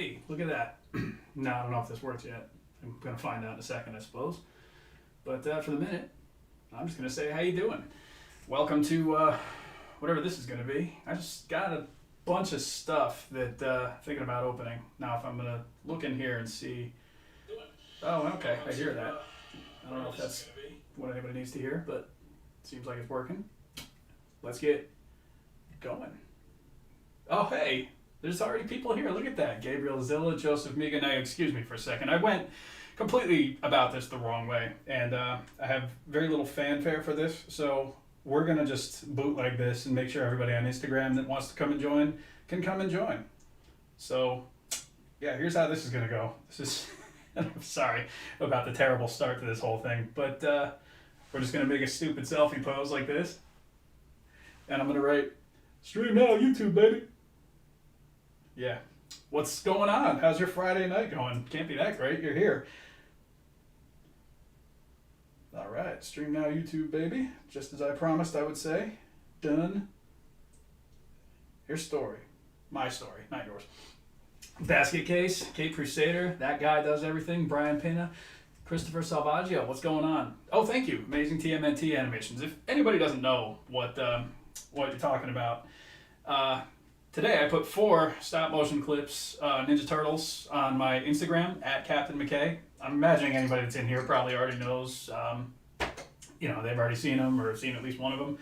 Hey, look at that. No, I don't know if this works yet. I'm going to find out in a second, I suppose. But for the minute, I'm just going to say, how you doing? Welcome to whatever this is going to be. I just got a bunch of stuff that thinking about opening. Now, if I'm going to look in here and see... Oh, okay, I hear that. I don't know if that's what anybody needs to hear, but it seems like it's working. Let's get going. Oh, hey, there's already people here. Look at that. Gabriel Zilla, Joseph Miga. Now, excuse me for a second. I went completely about this the wrong way, and I have very little fanfare for this, so we're going to just bootleg this and make sure everybody on Instagram that wants to come and join can come and join. So, yeah, here's how this is going to go. This is... I'm sorry about the terrible start to this whole thing, but we're just going to make a stupid selfie pose like this. And I'm going to write, stream now, YouTube, baby. Yeah. What's going on? How's your Friday night going? Can't be that great. You're here. All right. Stream now, YouTube, baby. Just as I promised I would say. Done. Your story. My story, not yours. Basket Case, Cape Crusader, that guy does everything, Brian Pena, Christopher Salvaggio, what's going on? Oh, thank you, Amazing TMNT Animations. If anybody doesn't know what you're talking about, today I put 4 stop-motion clips, Ninja Turtles, on my Instagram, at Captain McKay. I'm imagining anybody that's in here probably already knows, they've already seen them or seen at least one of them.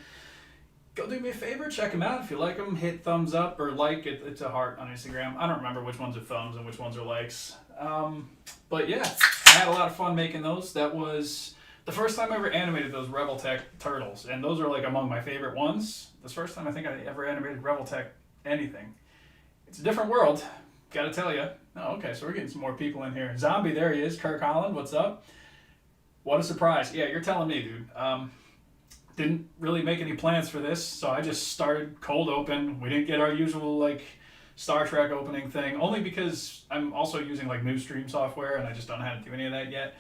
Go do me a favor, check them out. If you like them, hit thumbs up or like. It's a heart on Instagram. I don't remember which ones are thumbs and which ones are likes. But yeah, I had a lot of fun making those. That was the first time I ever animated those Rebel Tech Turtles. And those are like among my favorite ones. The first time I think I ever animated Rebel Tech anything. It's a different world, gotta tell you. Oh, okay, so we're getting some more people in here. Zombie, there he is. Kirk Holland, what's up? What a surprise. Yeah, you're telling me, dude. Didn't really make any plans for this, so I just started cold open. We didn't get our usual Star Trek opening thing, only because I'm also using new stream software and I just don't know how to do any of that yet.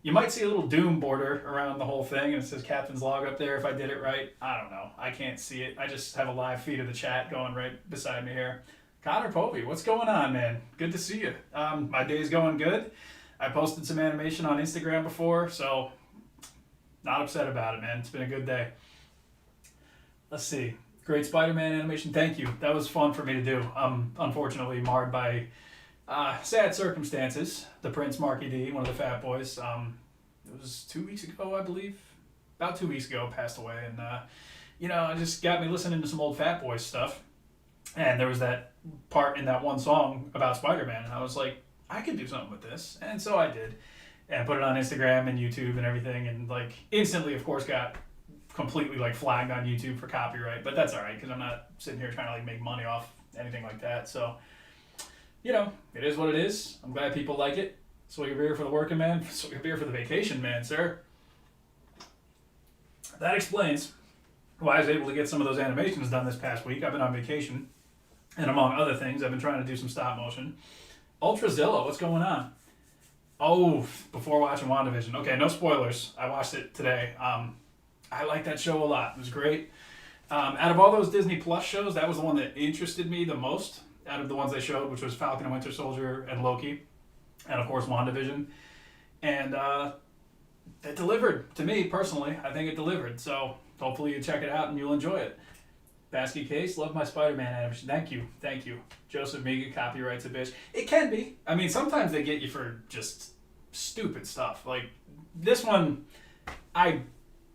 You might see a little Doom border around the whole thing and it says Captain's Log up there if I did it right. I don't know. I can't see it. I just have a live feed of the chat going right beside me here. Connor Povey, what's going on, man? Good to see you. My day's going good. I posted some animation on Instagram before, so... not upset about it, man. It's been a good day. Let's see. Great Spider-Man animation. Thank you. That was fun for me to do. Unfortunately marred by sad circumstances. The Prince Marky D, one of the Fat Boys, it was 2 weeks ago, I believe. About 2 weeks ago, passed away. And, it just got me listening to some old Fat Boys stuff. And there was that part in that one song about Spider-Man. And I was like, I could do something with this. And so I did. And put it on Instagram and YouTube and everything, and instantly, of course, got completely flagged on YouTube for copyright. But that's all right because I'm not sitting here trying to make money off anything like that. So, it is what it is. I'm glad people like it. Swig your beer for the working man. Swig your beer for the vacation man, sir. That explains why I was able to get some of those animations done this past week. I've been on vacation, and among other things, I've been trying to do some stop motion. Ultrazilla, what's going on? Oh, before watching WandaVision. Okay, no spoilers. I watched it today. I like that show a lot. It was great. Out of all those Disney Plus shows, that was the one that interested me the most out of the ones they showed, which was Falcon and Winter Soldier and Loki. And, of course, WandaVision. And it delivered to me, personally. I think it delivered. So hopefully you check it out and you'll enjoy it. Basket Case, love my Spider-Man animation. Thank you. Joseph Miga, copyright's a bitch. It can be. I mean, sometimes they get you for just stupid stuff. This one, I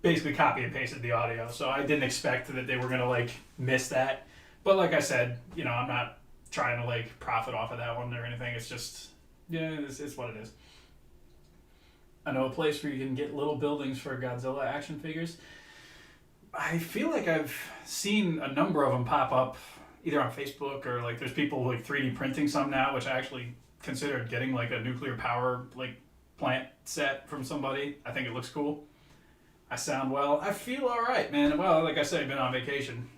basically copy and pasted the audio, so I didn't expect that they were going to, miss that. But like I said, I'm not trying to, profit off of that one or anything. It's just, it's what it is. I know a place where you can get little buildings for Godzilla action figures. I feel like I've seen a number of them pop up either on Facebook or there's people 3D printing some now, which I actually considered getting a nuclear power plant set from somebody. I think it looks cool. I sound well. I feel all right, man. Well, like I said, I've been on vacation.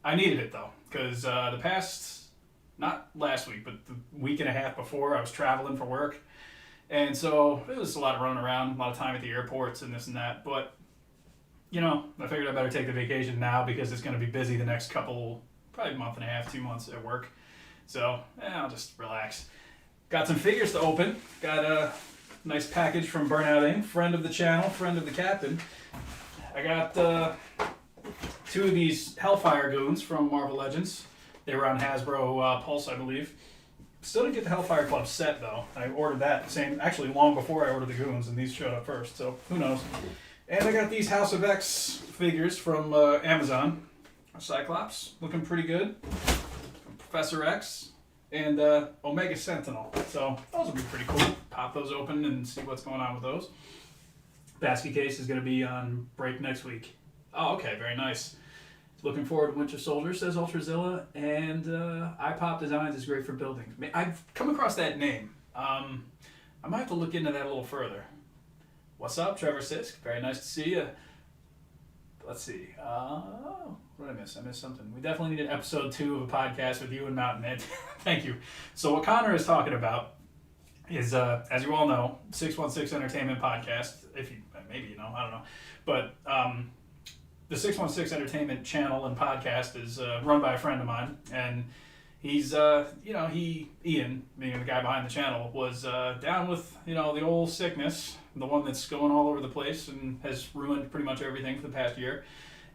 I needed it though, because the past, not last week, but the week and a half before, I was traveling for work. And so it was a lot of running around, a lot of time at the airports and this and that. But I figured I better take the vacation now because it's going to be busy the next couple, probably month and a half, 2 months at work. So, I'll just relax. got some figures to open. Got a nice package from Burnout Inc., friend of the channel, friend of the captain. I got 2 of these Hellfire goons from Marvel Legends. They were on Hasbro Pulse, I believe. Still didn't get the Hellfire Club set, though. I ordered that actually long before I ordered the goons, and these showed up first, so who knows. And I got these House of X figures from Amazon. Cyclops, looking pretty good. Professor X, and Omega Sentinel. So those will be pretty cool. Pop those open and see what's going on with those. Basket case is going to be on break next week. Oh, okay, very nice. Looking forward to Winter Soldier, says Ultrazilla, and iPop Designs is great for building. I've come across that name. I might have to look into that a little further. What's up, Trevor Sisk? Very nice to see you. Let's see. What did I miss? I missed something. We definitely need an episode 2 of a podcast with you and Mountain Ed. Thank you. So what Connor is talking about is, as you all know, 616 Entertainment Podcast. If you maybe you know, I don't know, but the 616 Entertainment channel and podcast is run by a friend of mine, and he's Ian, being the guy behind the channel, was down with the old sickness, the one that's going all over the place and has ruined pretty much everything for the past year.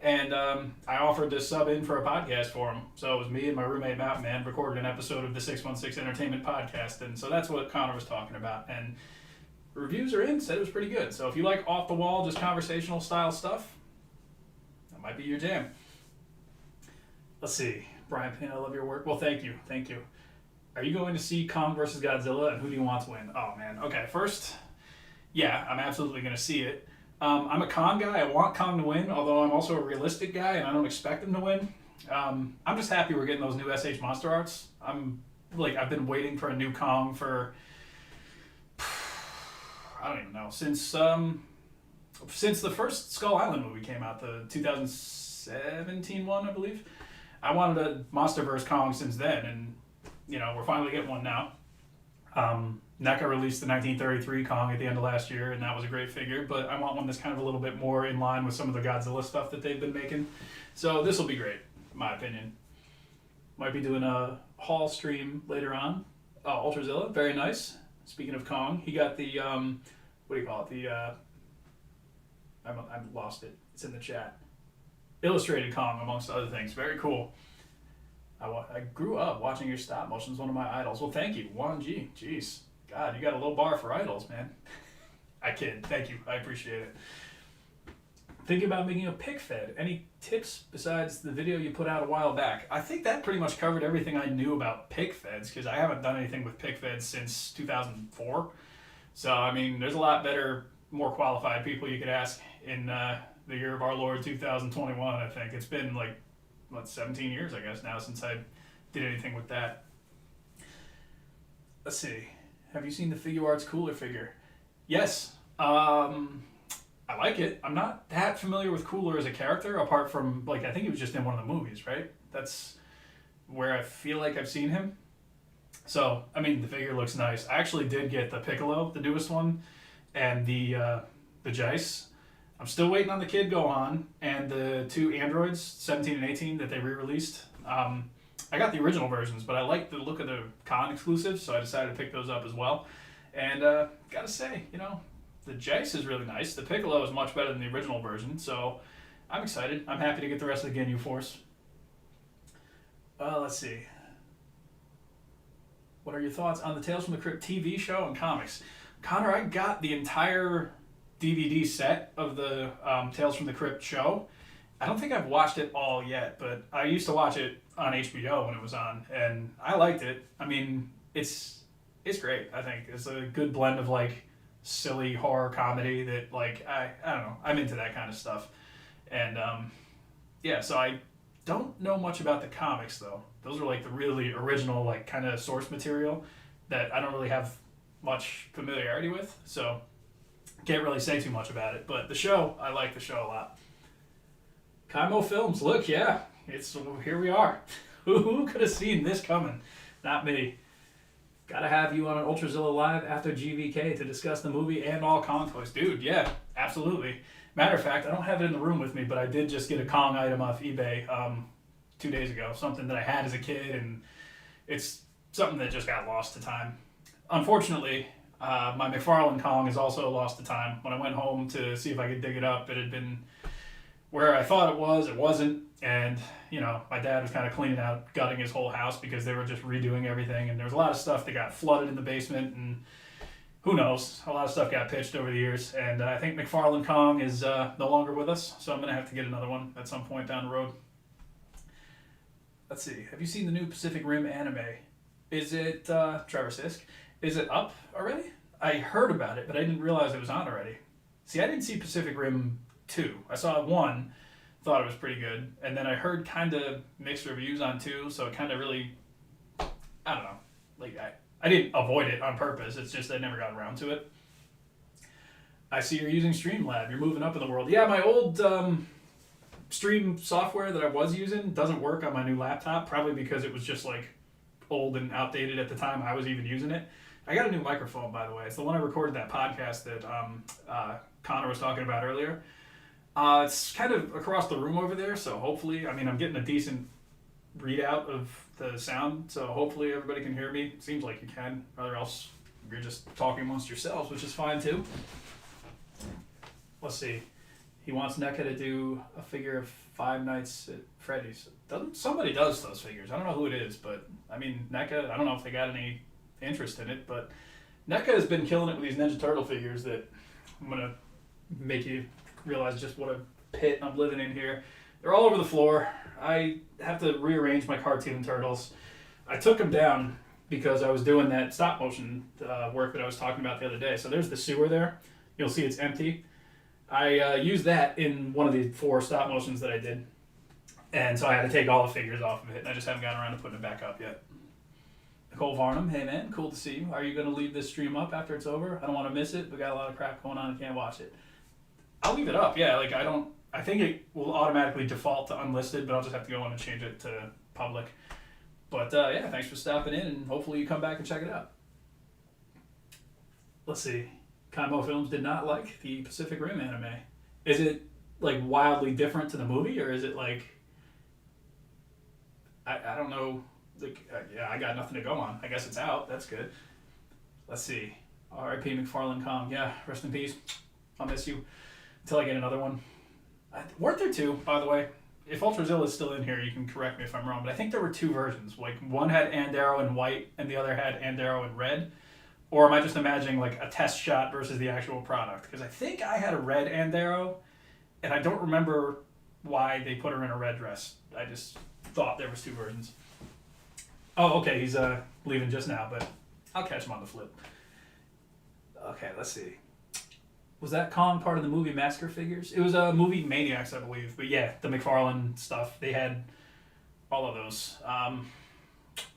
And I offered to sub in for a podcast for him. So it was me and my roommate Mountain Man recorded an episode of the 616 Entertainment Podcast. And so that's what Connor was talking about. And reviews are in, said it was pretty good. So if you like off the wall, just conversational style stuff, that might be your jam. Let's see. Brian Payne, I love your work. Well, thank you. Thank you. Are you going to see Kong versus Godzilla, and who do you want to win? Oh, man. Okay, first, yeah, I'm absolutely going to see it. I'm a Kong guy. I want Kong to win, although I'm also a realistic guy, and I don't expect him to win. I'm just happy we're getting those new SH Monster Arts. I've been waiting for a new Kong for, I don't even know, since the first Skull Island movie came out, the 2017 one, I believe. I wanted a MonsterVerse Kong since then, and we're finally getting one now. NECA released the 1933 Kong at the end of last year, and that was a great figure, but I want one that's kind of a little bit more in line with some of the Godzilla stuff that they've been making. So this will be great, in my opinion. Might be doing a haul stream later on. Ultrazilla, very nice. Speaking of Kong, he got the, what do you call it? I've lost it. It's in the chat. Illustrated Kong, amongst other things. Very cool. I grew up watching your stop motion. It's one of my idols. Well, thank you. Juan G. Jeez. God, you got a low bar for idols, man. I kid. Thank you. I appreciate it. Thinking about making a pick fed. Any tips besides the video you put out a while back? I think that pretty much covered everything I knew about pick feds, because I haven't done anything with pick feds since 2004. So, I mean, there's a lot better, more qualified people you could ask in the year of our Lord 2021, I think. It's been 17 years, I guess, now since I did anything with that. Let's see. Have you seen the Figuarts Cooler figure? Yes. I like it. I'm not that familiar with Cooler as a character, apart from, I think he was just in one of the movies, right? That's where I feel like I've seen him. So, I mean, the figure looks nice. I actually did get the Piccolo, the newest one, and the Jace. I'm still waiting on the Kid Gohan and the 2 androids, 17 and 18, that they re-released. I got the original versions, but I like the look of the con exclusives, so I decided to pick those up as well. And gotta say, the Jace is really nice. The Piccolo is much better than the original version, so I'm excited. I'm happy to get the rest of the Ginyu Force. Let's see. What are your thoughts on the Tales from the Crypt TV show and comics? Connor, I got the entire DVD set of the Tales from the Crypt show. I don't think I've watched it all yet, but I used to watch it on HBO when it was on, and I liked it. I mean, it's great, I think. It's a good blend of, silly horror comedy that, I don't know. I'm into that kind of stuff. And, so I don't know much about the comics, though. Those are, the really original, kind of source material that I don't really have much familiarity with, so can't really say too much about it. But the show, I like the show a lot. Kaimo Films, look, yeah, here we are. Who could have seen this coming? Not me. Gotta have you on an Ultrazilla Live after GVK to discuss the movie and all Kong toys. Dude, yeah, absolutely. Matter of fact, I don't have it in the room with me, but I did just get a Kong item off eBay 2 days ago. Something that I had as a kid, and it's something that just got lost to time. unfortunately, my McFarlane Kong has also lost to time. When I went home to see if I could dig it up, it had been where I thought it was. It wasn't. And, you know, my dad was kind of cleaning out, gutting his whole house because they were just redoing everything. And there was a lot of stuff that got flooded in the basement. And who knows? A lot of stuff got pitched over the years. And I think McFarlane Kong is no longer with us. So I'm going to have to get another one at some point down the road. Let's see. Have you seen the new Pacific Rim anime? Is it, Trevor Sisk, is it up already? I heard about it, but I didn't realize it was on already. See, I didn't see Pacific Rim 2. I saw 1, thought it was pretty good, and then I heard kind of mixed reviews on 2, so it kind of really, I don't know. Like, I didn't avoid it on purpose, it's just I never got around to it. I see you're using Streamlab, you're moving up in the world. Yeah, my old stream software that I was using doesn't work on my new laptop, probably because it was just like old and outdated at the time I was even using it. I got a new microphone, by the way. It's the one I recorded that podcast that Connor was talking about earlier. It's kind of across the room over there, so hopefully, I mean, I'm getting a decent readout of the sound, so hopefully everybody can hear me. Seems like you can, or else you're just talking amongst yourselves, which is fine too. Let's see. He wants NECA to do a figure of Five Nights at Freddy's. Somebody does those figures. I don't know who it is, but I mean, NECA, I don't know if they got any interest in it, but NECA has been killing it with these Ninja Turtle figures that I'm going to make you realize just what a pit I'm living in here. They're all over the floor. I have to rearrange my cartoon turtles. I took them down because I was doing that stop motion work that I was talking about the other day. So there's the sewer there. You'll see it's empty. I used that in one of the 4 stop motions that I did. And so I had to take all the figures off of it, and I just haven't gotten around to putting it back up yet. Nicole Varnum, hey man, cool to see you. Are you going to leave this stream up after it's over? I don't want to miss it. We got a lot of crap going on. I can't watch it. I'll leave it up, yeah. Like, I think it will automatically default to unlisted, but I'll just have to go in and change it to public. But yeah, thanks for stopping in, and hopefully you come back and check it out. Let's see. Kaimo Films did not like the Pacific Rim anime. Is it like wildly different to the movie, or is it like, I don't know. Like, yeah, I got nothing to go on. I guess it's out. That's good. Let's see. R.I.P. McFarlane Kong. Yeah, rest in peace. I'll miss you until I get another one. Weren't there 2, by the way? If Ultrazilla is still in here, you can correct me if I'm wrong, but I think there were 2 versions. Like, one had Andaro in white, and the other had Andaro in red. Or am I just imagining, like, a test shot versus the actual product? Because I think I had a red Andaro, and I don't remember why they put her in a red dress. I just thought there was 2 versions. Oh, okay, he's leaving just now, but I'll catch him on the flip. Okay, let's see. Was that Kong part of the movie Massacre figures? It was a movie Maniacs, I believe. But yeah, the McFarlane stuff, they had all of those.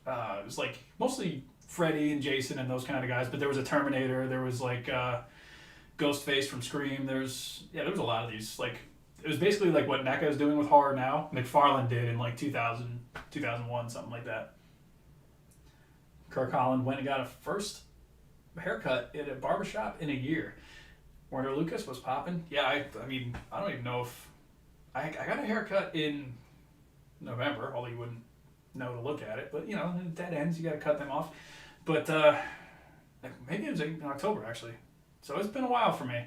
It was like mostly Freddy and Jason and those kind of guys, but there was a Terminator, there was like Ghostface from Scream, there was a lot of these. Like, it was basically like what NECA is doing with horror now, McFarlane did in like 2000, 2001, something like that. Kirk Holland went and got a first haircut at a barbershop in a year. Warner Lucas was popping. Yeah, I mean, I don't even know if... I got a haircut in November, although you wouldn't know to look at it. But, you know, dead ends, you got to cut them off. But maybe it was in October, actually. So it's been a while for me.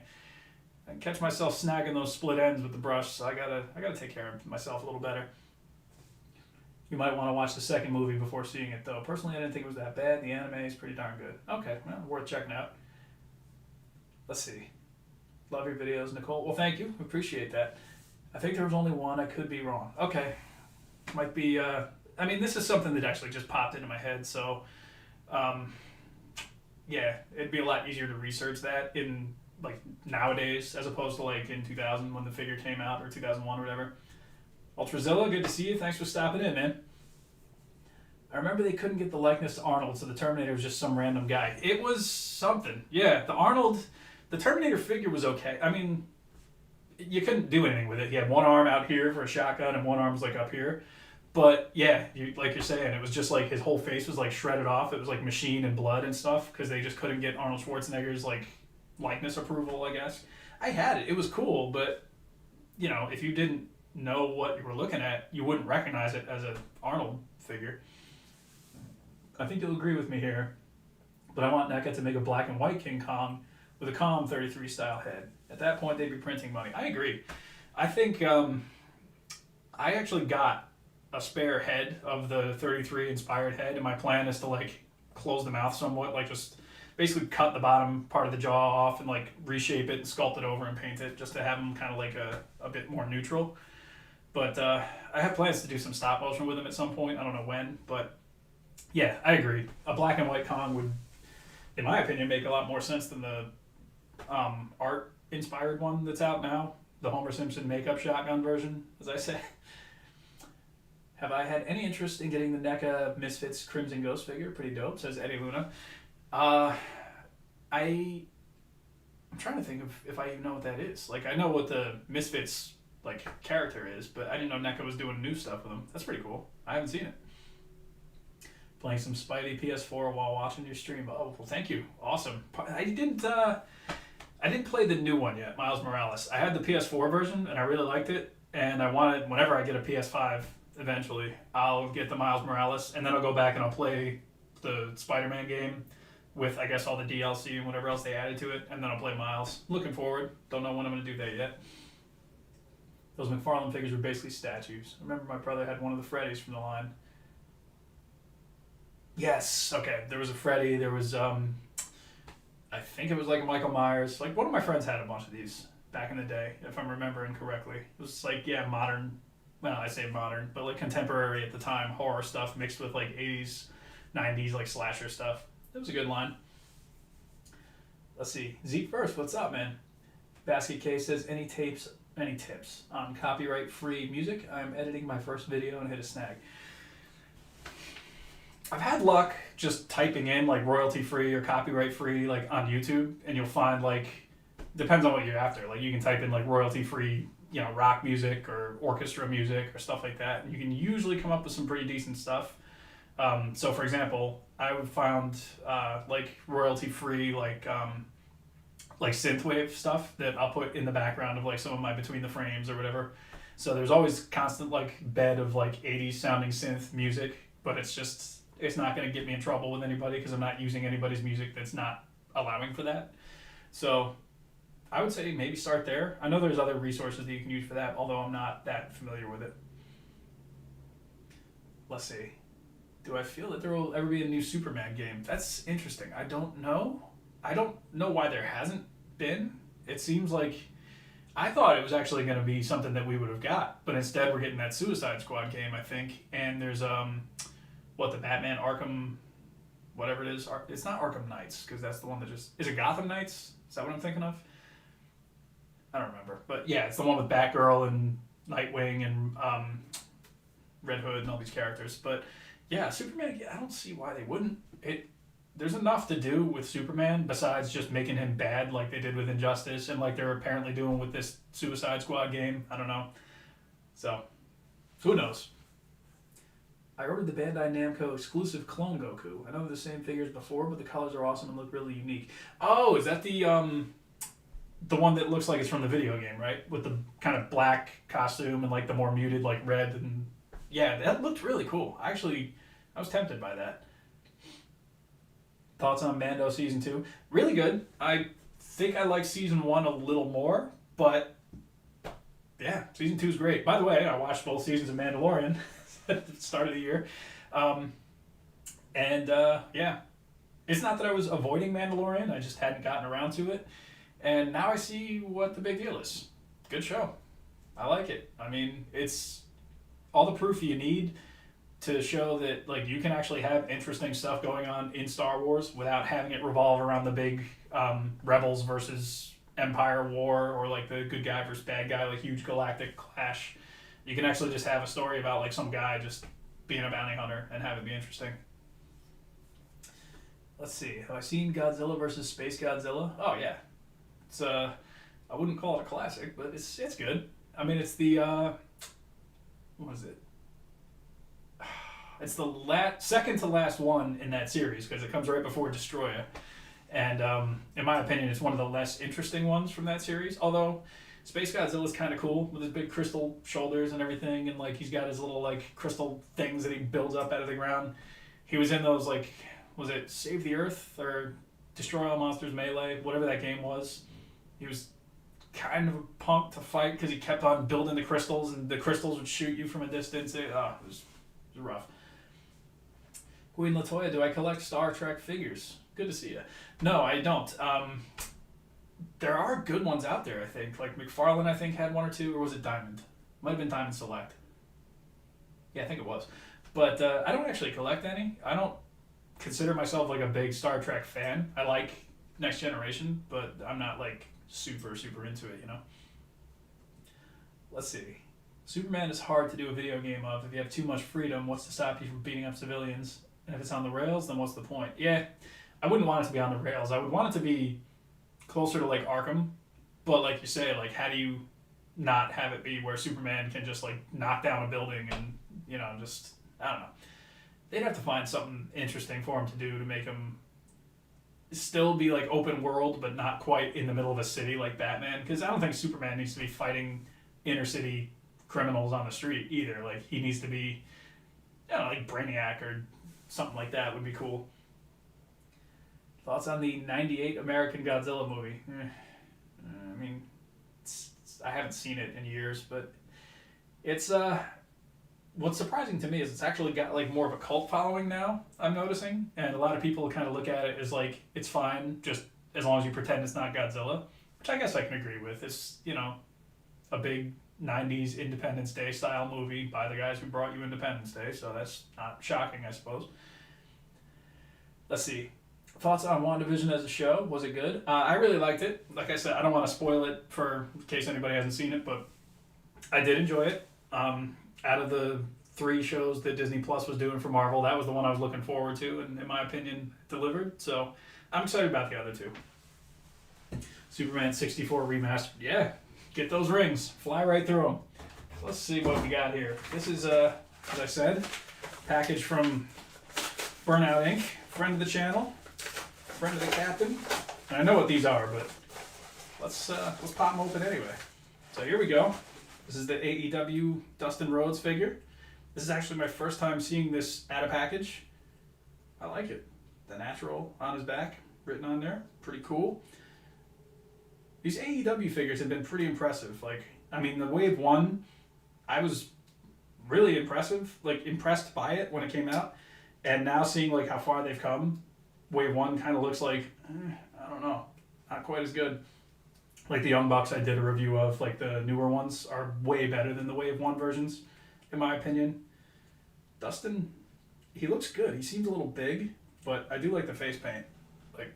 I can catch myself snagging those split ends with the brush, so I gotta take care of myself a little better. You might want to watch the second movie before seeing it, though. Personally, I didn't think it was that bad. The anime is pretty darn good. Okay, well, worth checking out. Let's see. Love your videos, Nicole. Well, thank you. Appreciate that. I think there was only one. I could be wrong. Okay. Might be, I mean, this is something that actually just popped into my head, so, yeah, it'd be a lot easier to research that in, like, nowadays, as opposed to, like, in 2000 when the figure came out, or 2001 or whatever. Ultrazilla, good to see you. Thanks for stopping in, man. I remember they couldn't get the likeness to Arnold, so the Terminator was just some random guy. It was something. Yeah, the Terminator figure was okay. I mean, you couldn't do anything with it. He had one arm out here for a shotgun, and one arm was, like, up here. But, yeah, like you're saying, it was just, like, his whole face was, like, shredded off. It was, like, machine and blood and stuff, because they just couldn't get Arnold Schwarzenegger's, like, likeness approval, I guess. I had it. It was cool, but, you know, if you didn't know what you were looking at, you wouldn't recognize it as an Arnold figure. I think you'll agree with me here. but I want NECA to make a black and white King Kong with a Calm 33 style head. At that point, they'd be printing money. I agree. I think I actually got a spare head of the 33 inspired head, and my plan is to like close the mouth somewhat, like just basically cut the bottom part of the jaw off and like reshape it and sculpt it over and paint it just to have them kind of like a bit more neutral. But I have plans to do some stop motion with them at some point. I don't know when, but yeah, I agree. A black and white Kong would, in my opinion, make a lot more sense than the art inspired one that's out now, the Homer Simpson makeup shotgun version, as I say. Have I had any interest in getting the NECA Misfits Crimson Ghost figure? Pretty dope, says Eddie Luna. I'm trying to think of if I even know what that is. Like, I know what the Misfits like character is, but I didn't know NECA was doing new stuff with them. That's pretty cool. I haven't seen it. Playing some Spidey PS4 while watching your stream. Oh, well, thank you. Awesome. I didn't play the new one yet, Miles Morales. I had the PS4 version, and I really liked it. And I wanted, whenever I get a PS5, eventually, I'll get the Miles Morales, and then I'll go back and I'll play the Spider-Man game with, I guess, all the DLC and whatever else they added to it, and then I'll play Miles. Looking forward. Don't know when I'm going to do that yet. Those McFarlane figures were basically statues. I remember my brother had one of the Freddys from the line. Yes, okay. There was a Freddy. There was, I think it was like a Michael Myers. Like, one of my friends had a bunch of these back in the day, if I'm remembering correctly. It was like, yeah, modern. Well, I say modern, but like contemporary at the time, horror stuff mixed with like 80s, 90s, like slasher stuff. It was a good line. Let's see. Zeke first, what's up, man? Basket Case says, any tips on copyright-free music? I'm editing my first video and hit a snag. I've had luck just typing in like royalty-free or copyright-free like on YouTube, and you'll find like, depends on what you're after. Like you can type in like royalty-free, you know, rock music or orchestra music or stuff like that, and you can usually come up with some pretty decent stuff. So for example, I would found like royalty-free like synthwave stuff that I'll put in the background of like some of my Between the Frames or whatever. So there's always constant like bed of like 80s sounding synth music, but it's not going to get me in trouble with anybody because I'm not using anybody's music that's not allowing for that. So I would say maybe start there. I know there's other resources that you can use for that, although I'm not that familiar with it. Let's see. Do I feel that there will ever be a new Superman game? That's interesting. I don't know. I don't know why there hasn't been. It seems like I thought it was actually going to be something that we would have got, but instead we're getting that Suicide Squad game, I think. And there's the Batman Arkham, whatever it is. It's not Arkham Knights, because that's the one that just... Is it Gotham Knights? Is that what I'm thinking of? I don't remember. But yeah, it's the one with Batgirl and Nightwing and Red Hood and all these characters. But yeah, Superman, I don't see why they wouldn't. There's enough to do with Superman besides just making him bad like they did with Injustice and like they're apparently doing with this Suicide Squad game. I don't know. So, who knows? I ordered the Bandai Namco exclusive Clone Goku. I know they're the same figures before, but the colors are awesome and look really unique. Oh, is that the one that looks like it's from the video game, right? With the kind of black costume and like the more muted like red and yeah, that looked really cool. I was tempted by that. Thoughts on Mando Season 2? Really good. I think I like Season 1 a little more, but yeah, Season 2 is great. By the way, I watched both seasons of Mandalorian at the start of the year. Yeah, it's not that I was avoiding Mandalorian, I just hadn't gotten around to it. And now I see what the big deal is. Good show. I like it. I mean, it's all the proof you need to show that like you can actually have interesting stuff going on in Star Wars without having it revolve around the big Rebels versus Empire war or like the good guy versus bad guy, like huge galactic clash. You can actually just have a story about like some guy just being a bounty hunter and have it be interesting. Let's see. Have I seen Godzilla versus Space Godzilla? Oh yeah. It's I wouldn't call it a classic, but it's good. I mean, it's the what is it? It's the second to last one in that series because it comes right before Destroya. And in my opinion, it's one of the less interesting ones from that series. Although Space Godzilla's kind of cool with his big crystal shoulders and everything, and like he's got his little like crystal things that he builds up out of the ground. He was in those like was it Save the Earth or Destroy All Monsters Melee, whatever that game was. He was kind of a punk to fight because he kept on building the crystals, and the crystals would shoot you from a distance. It was rough. Queen Latoya, do I collect Star Trek figures? Good to see you. No, I don't. There are good ones out there, I think. Like McFarlane, I think, had one or two, or was it Diamond? Might have been Diamond Select. Yeah, I think it was. But I don't actually collect any. I don't consider myself like a big Star Trek fan. I like Next Generation, but I'm not like super into it, you know? Let's see. Superman is hard to do a video game of. If you have too much freedom, what's to stop you from beating up civilians? And if it's on the rails, then what's the point? Yeah, I wouldn't want it to be on the rails. I would want it to be closer to like Arkham, but like you say, like how do you not have it be where Superman can just like knock down a building and, you know, just, I don't know. They'd have to find something interesting for him to do to make him still be like open world, but not quite in the middle of a city like Batman. Because I don't think Superman needs to be fighting inner city criminals on the street either. Like he needs to be, I don't know, like Brainiac or something like that would be cool. Thoughts on the '98 American Godzilla movie? I mean, I haven't seen it in years, but it's what's surprising to me is it's actually got like more of a cult following now, I'm noticing, and a lot of people kind of look at it as like it's fine just as long as you pretend it's not Godzilla, which I guess I can agree with. It's, you know, a big 90s Independence Day style movie by the guys who brought you Independence Day, so that's not shocking, I suppose. Let's see. Thoughts on WandaVision as a show? Was it good? I really liked it. Like I said, I don't want to spoil it for in case anybody hasn't seen it, but I did enjoy it. Out of the 3 shows that Disney Plus was doing for Marvel, that was the one I was looking forward to, and in my opinion, delivered. So I'm excited about the other 2. Superman 64 remastered. Yeah, get those rings. Fly right through them. Let's see what we got here. This is, as I said, package from Burnout Inc., friend of the channel, friend of the captain. And I know what these are, but let's pop them open anyway. So here we go. This is the AEW Dustin Rhodes figure. This is actually my first time seeing this at a package. I like it. The natural on his back, written on there. Pretty cool. These AEW figures have been pretty impressive. Like, I mean, the Wave 1, I was really impressed by it when it came out. And now seeing like how far they've come, Wave 1 kind of looks like, I don't know, not quite as good. Like the Young Bucks I did a review of, like the newer ones are way better than the Wave 1 versions, in my opinion. Dustin, he looks good. He seems a little big, but I do like the face paint. Like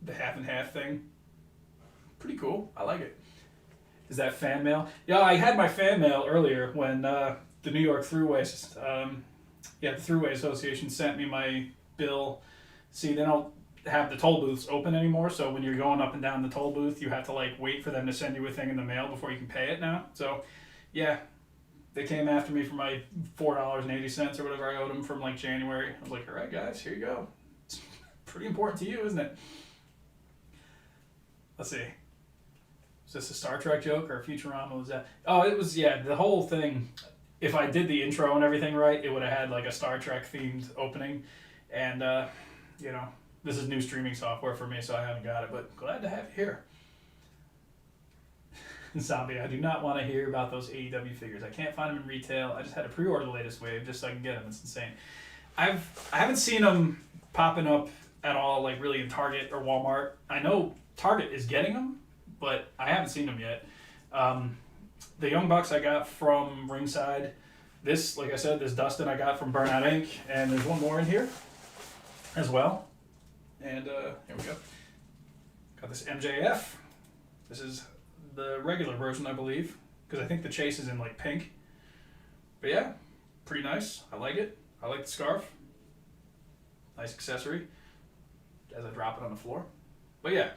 the half and half thing. Pretty cool. I like it. Is that fan mail? Yeah, I had my fan mail earlier when the New York Thruways, the Thruway Association sent me my bill. See, they don't have the toll booths open anymore, so when you're going up and down the toll booth, you have to like wait for them to send you a thing in the mail before you can pay it now. So, yeah, they came after me for my $4.80 or whatever I owed them from like January. I was like, all right, guys, here you go. It's pretty important to you, isn't it? Let's see. Is this a Star Trek joke or a Futurama? Was that? Oh, it was, yeah, the whole thing. If I did the intro and everything right, it would have had like a Star Trek themed opening. And, you know, this is new streaming software for me, so I haven't got it, but glad to have you here. Zombie, I do not want to hear about those AEW figures. I can't find them in retail. I just had to pre-order the latest wave just so I can get them. It's insane. I haven't seen them popping up at all, like really in Target or Walmart. I know Target is getting them, but I haven't seen them yet. The Young Bucks I got from Ringside. This, like I said, this Dustin I got from Burnout Inc., and there's one more in here as well. And here we go. Got this MJF. This is the regular version, I believe, because I think the chase is in like pink. But yeah, pretty nice. I like it. I like the scarf. Nice accessory as I drop it on the floor. But yeah,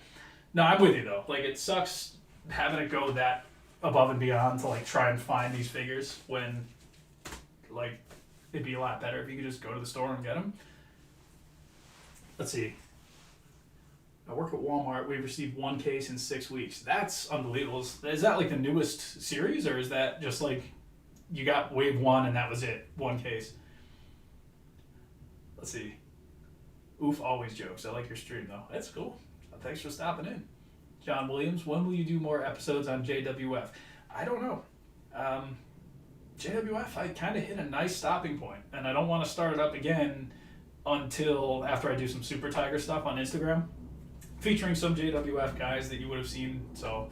no, I'm with you though. Like, it sucks having to go that above and beyond to like try and find these figures when like it'd be a lot better if you could just go to the store and get them. Let's see. I work at Walmart. We've received 1 case in 6 weeks. That's unbelievable. Is that like the newest series, or is that just like you got Wave 1 and that was it? 1 case. Let's see. Oof always jokes. I like your stream, though. That's cool. Thanks for stopping in. John Williams, when will you do more episodes on JWF? I don't know. JWF, I kind of hit a nice stopping point, and I don't want to start it up again until after I do some Super Tiger stuff on Instagram, featuring some JWF guys that you would have seen. So,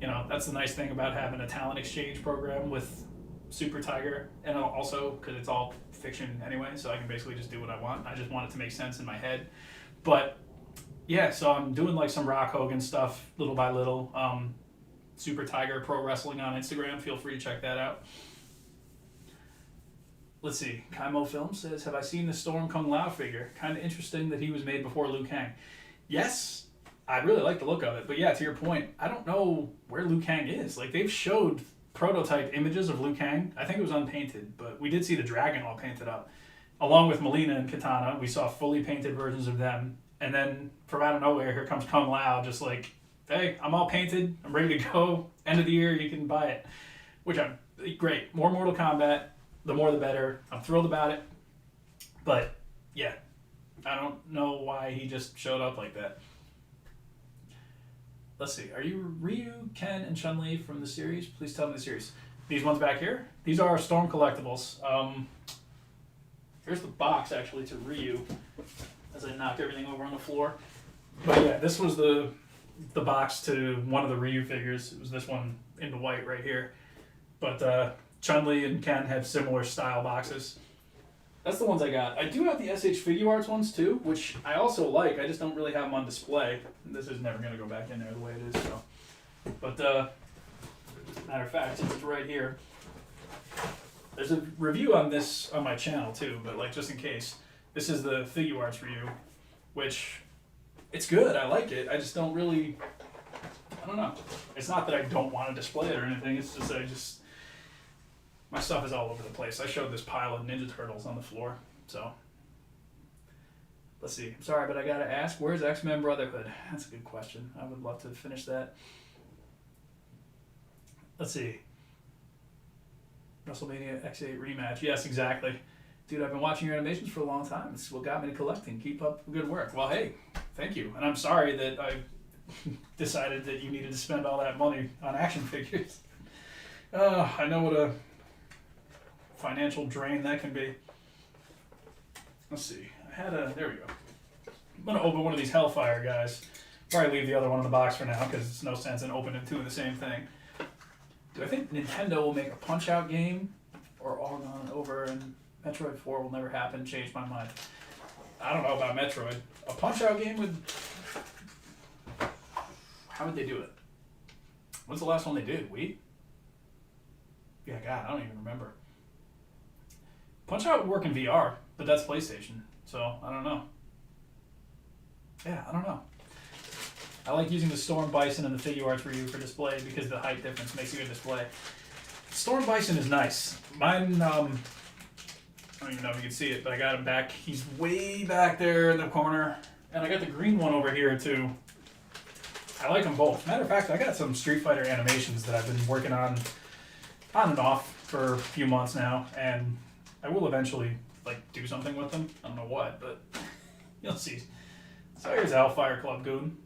that's the nice thing about having a talent exchange program with Super Tiger, and also because it's all fiction anyway, so I can basically just do what I want. I just want it to make sense in my head. But yeah, so I'm doing like some Rock Hogan stuff little by little. Super Tiger Pro Wrestling on Instagram. Feel free to check that out. Let's see. Kaimo Film says, have I seen the Storm Kung Lao figure? Kind of interesting that he was made before Liu Kang. Yes, I really like the look of it. But yeah, to your point, I don't know where Liu Kang is. Like, they've showed prototype images of Liu Kang. I think it was unpainted, but we did see the dragon all painted up. Along with Melina and Katana, we saw fully painted versions of them. And then from out of nowhere, here comes Kung Lao, just like, hey, I'm all painted. I'm ready to go. End of the year, you can buy it. Which I'm great. More Mortal Kombat. The more the better. I'm thrilled about it. But, yeah. I don't know why he just showed up like that. Let's see. Are you Ryu, Ken, and Chun-Li from the series? Please tell me the series. These ones back here? These are Storm Collectibles. Here's the box, actually, to Ryu, as I knocked everything over on the floor. But, yeah, this was the box to one of the Ryu figures. It was this one in the white right here. But, Chun-Li and Ken have similar style boxes. That's the ones I got. I do have the SH Figure Arts ones too, which I also like. I just don't really have them on display. This is never going to go back in there the way it is. So, but matter of fact, since it's right here, there's a review on this on my channel too. But like just in case, this is the Figure Arts review, which it's good. I like it. I just don't really. I don't know. It's not that I don't want to display it or anything. It's just my stuff is all over the place. I showed this pile of Ninja Turtles on the floor, so. Let's see. I'm sorry, but I gotta ask, where's X-Men Brotherhood? That's a good question. I would love to finish that. Let's see. WrestleMania X8 rematch. Yes, exactly. Dude, I've been watching your animations for a long time. It's what got me to collecting. Keep up the good work. Well, hey, thank you. And I'm sorry that I decided that you needed to spend all that money on action figures. I know what a financial drain that can be. Let's see. There we go. I'm going to open one of these Hellfire guys. Probably leave the other one in the box for now because it's no sense in opening two of the same thing. Do I think Nintendo will make a Punch-Out game? Or all gone over and Metroid 4 will never happen? Change my mind. I don't know about Metroid. A Punch-Out game would... How would they do it? When's the last one they did? Wii? Yeah, God, I don't even remember. Punch-Out would work in VR, but that's PlayStation, so I don't know. Yeah, I don't know. I like using the Storm Bison and the Figure Arts review for display because the height difference makes a good display. Storm Bison is nice. Mine, I don't even know if you can see it, but I got him back. He's way back there in the corner, and I got the green one over here too. I like them both. Matter of fact, I got some Street Fighter animations that I've been working on and off for a few months now, and I will eventually do something with them. I don't know what, but you'll see. So here's Hellfire Club Goon.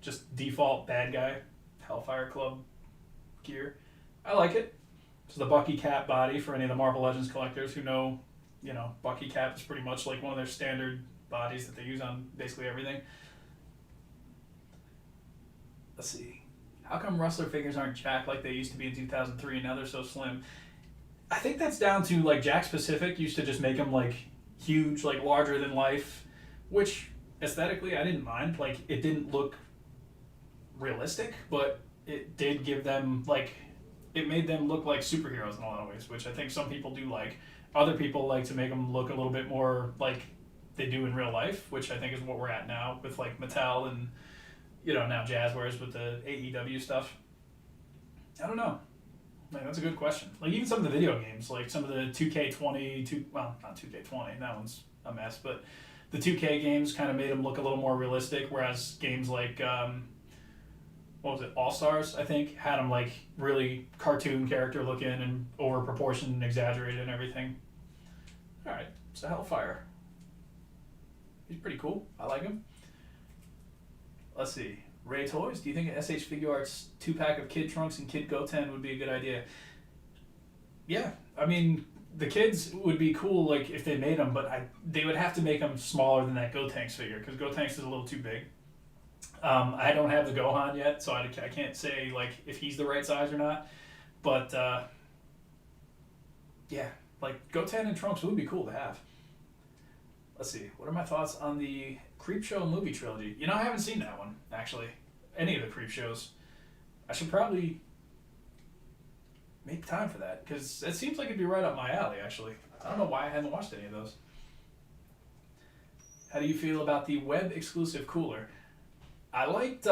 Just default bad guy Hellfire Club gear. I like it. It's the Bucky Cap body for any of the Marvel Legends collectors who know, Bucky Cap is pretty much like one of their standard bodies that they use on basically everything. Let's see. How come wrestler figures aren't jacked like they used to be in 2003 and now they're so slim? I think that's down to Jakks Pacific used to just make them huge, larger than life, which aesthetically I didn't mind. It didn't look realistic, but it did give them it made them look like superheroes in a lot of ways, which I think some people do like. Other people like to make them look a little bit more like they do in real life, which I think is what we're at now with Mattel and now Jazzwares with the AEW stuff. I don't know. That's a good question. Even some of the video games, some of the 2K20, well, not 2K20, that one's a mess, but the 2K games kind of made them look a little more realistic, whereas games what was it, All-Stars, I think, had them really cartoon character looking and over proportioned and exaggerated and everything. Alright, so Hellfire. He's pretty cool. I like him. Let's see. Ray Toys, do you think an SH Figure Arts 2-pack of Kid Trunks and Kid Goten would be a good idea? Yeah, I mean, the kids would be cool like if they made them, but they would have to make them smaller than that Gotenks figure because Gotenks is a little too big. I don't have the Gohan yet, so I can't say like if he's the right size or not. But yeah, like Goten and Trunks would be cool to have. Let's see. What are my thoughts on the Creep Show movie trilogy? You know, I haven't seen that one, actually. Any of the Creep shows. I should probably make time for that, because it seems like it'd be right up my alley, actually. I don't know why I haven't watched any of those. How do you feel about the web-exclusive Cooler? I liked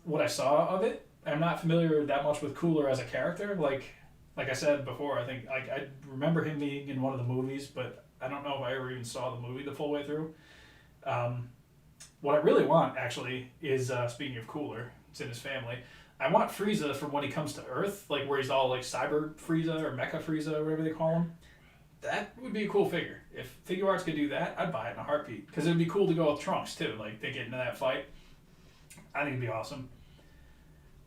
what I saw of it. I'm not familiar that much with Cooler as a character. Like I said before, I think I remember him being in one of the movies, but I don't know if I ever even saw the movie the full way through. What I really want, actually, is, speaking of Cooler, it's in his family, I want Frieza from when he comes to Earth, like where he's all like Cyber Frieza or Mecha Frieza or whatever they call him. That would be a cool figure. If Figure Arts could do that, I'd buy it in a heartbeat. Because it would be cool to go with Trunks, too. Like, they get into that fight. I think it'd be awesome.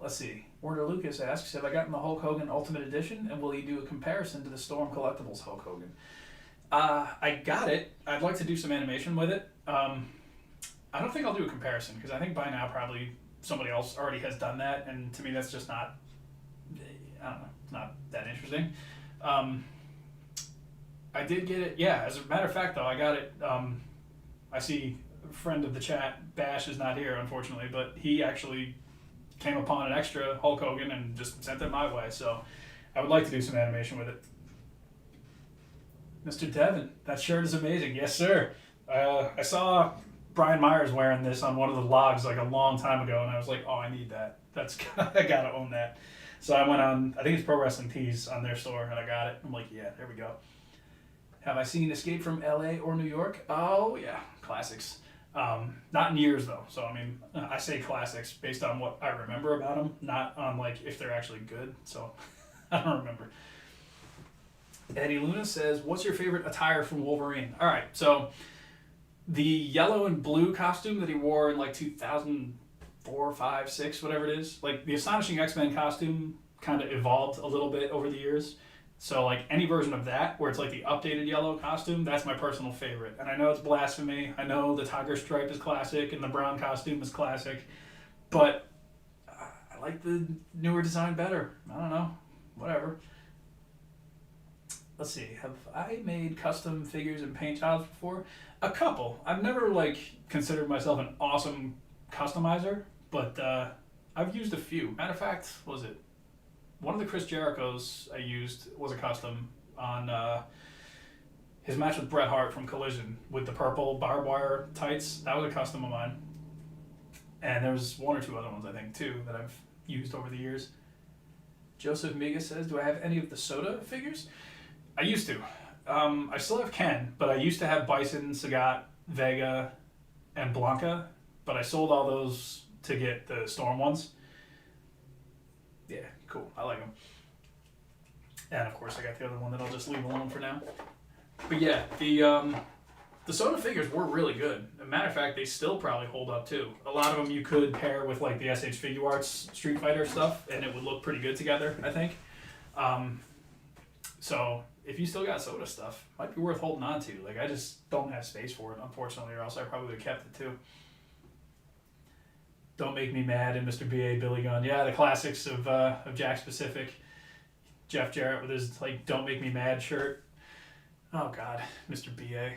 Let's see. Warner Lucas asks, have I gotten the Hulk Hogan Ultimate Edition, and will he do a comparison to the Storm Collectibles Hulk Hogan? I got it. I'd like to do some animation with it. I don't think I'll do a comparison, because I think by now probably somebody else already has done that, and to me that's just not, I don't know, it's not that interesting. I did get it, yeah, as a matter of fact though, I got it, I see a friend of the chat, Bash is not here unfortunately, but he actually came upon an extra Hulk Hogan and just sent it my way, so I would like to do some animation with it. Mr. Devin, that shirt is amazing, yes sir. I saw Brian Myers wearing this on one of the logs like a long time ago, and I was like, oh, I need that. I gotta own that. So I went on, I think it's Pro Wrestling Tees on their store, and I got it. I'm like, yeah, there we go. Have I seen Escape from LA or New York? Oh, yeah, classics. Not in years, though. So, I mean, I say classics based on what I remember about them, not on, like, if they're actually good. So, I don't remember. Eddie Luna says, what's your favorite attire from Wolverine? All right, so the yellow and blue costume that he wore in, like, 2004, 5, 6, whatever it is, like, the Astonishing X-Men costume kind of evolved a little bit over the years. So, like, any version of that, where it's, like, the updated yellow costume, that's my personal favorite. And I know it's blasphemy. I know the tiger stripe is classic and the brown costume is classic. But I like the newer design better. I don't know. Whatever. Let's see. Have I made custom figures and paint jobs before? A couple. I've never, like, considered myself an awesome customizer, but I've used a few. Matter of fact, what was it? One of the Chris Jerichos I used was a custom on his match with Bret Hart from Collision with the purple barbed wire tights. That was a custom of mine. And there was one or two other ones, I think, too, that I've used over the years. Joseph Miga says, do I have any of the Soda figures? I used to. I still have Ken, but I used to have Bison, Sagat, Vega, and Blanca, but I sold all those to get the Storm ones. Yeah, cool. I like them. And of course, I got the other one that I'll just leave alone for now. But yeah, the Soda figures were really good. As a matter of fact, they still probably hold up too. A lot of them you could pair with like the SH Figure Arts Street Fighter stuff, and it would look pretty good together, I think. So if you still got Soda stuff, it might be worth holding on to. Like, I just don't have space for it, unfortunately, or else I probably would have kept it too. Don't Make Me Mad and Mr. B.A. Billy Gunn. Yeah, the classics of Jack Specific. Jeff Jarrett with his like Don't Make Me Mad shirt. Oh God, Mr. B.A.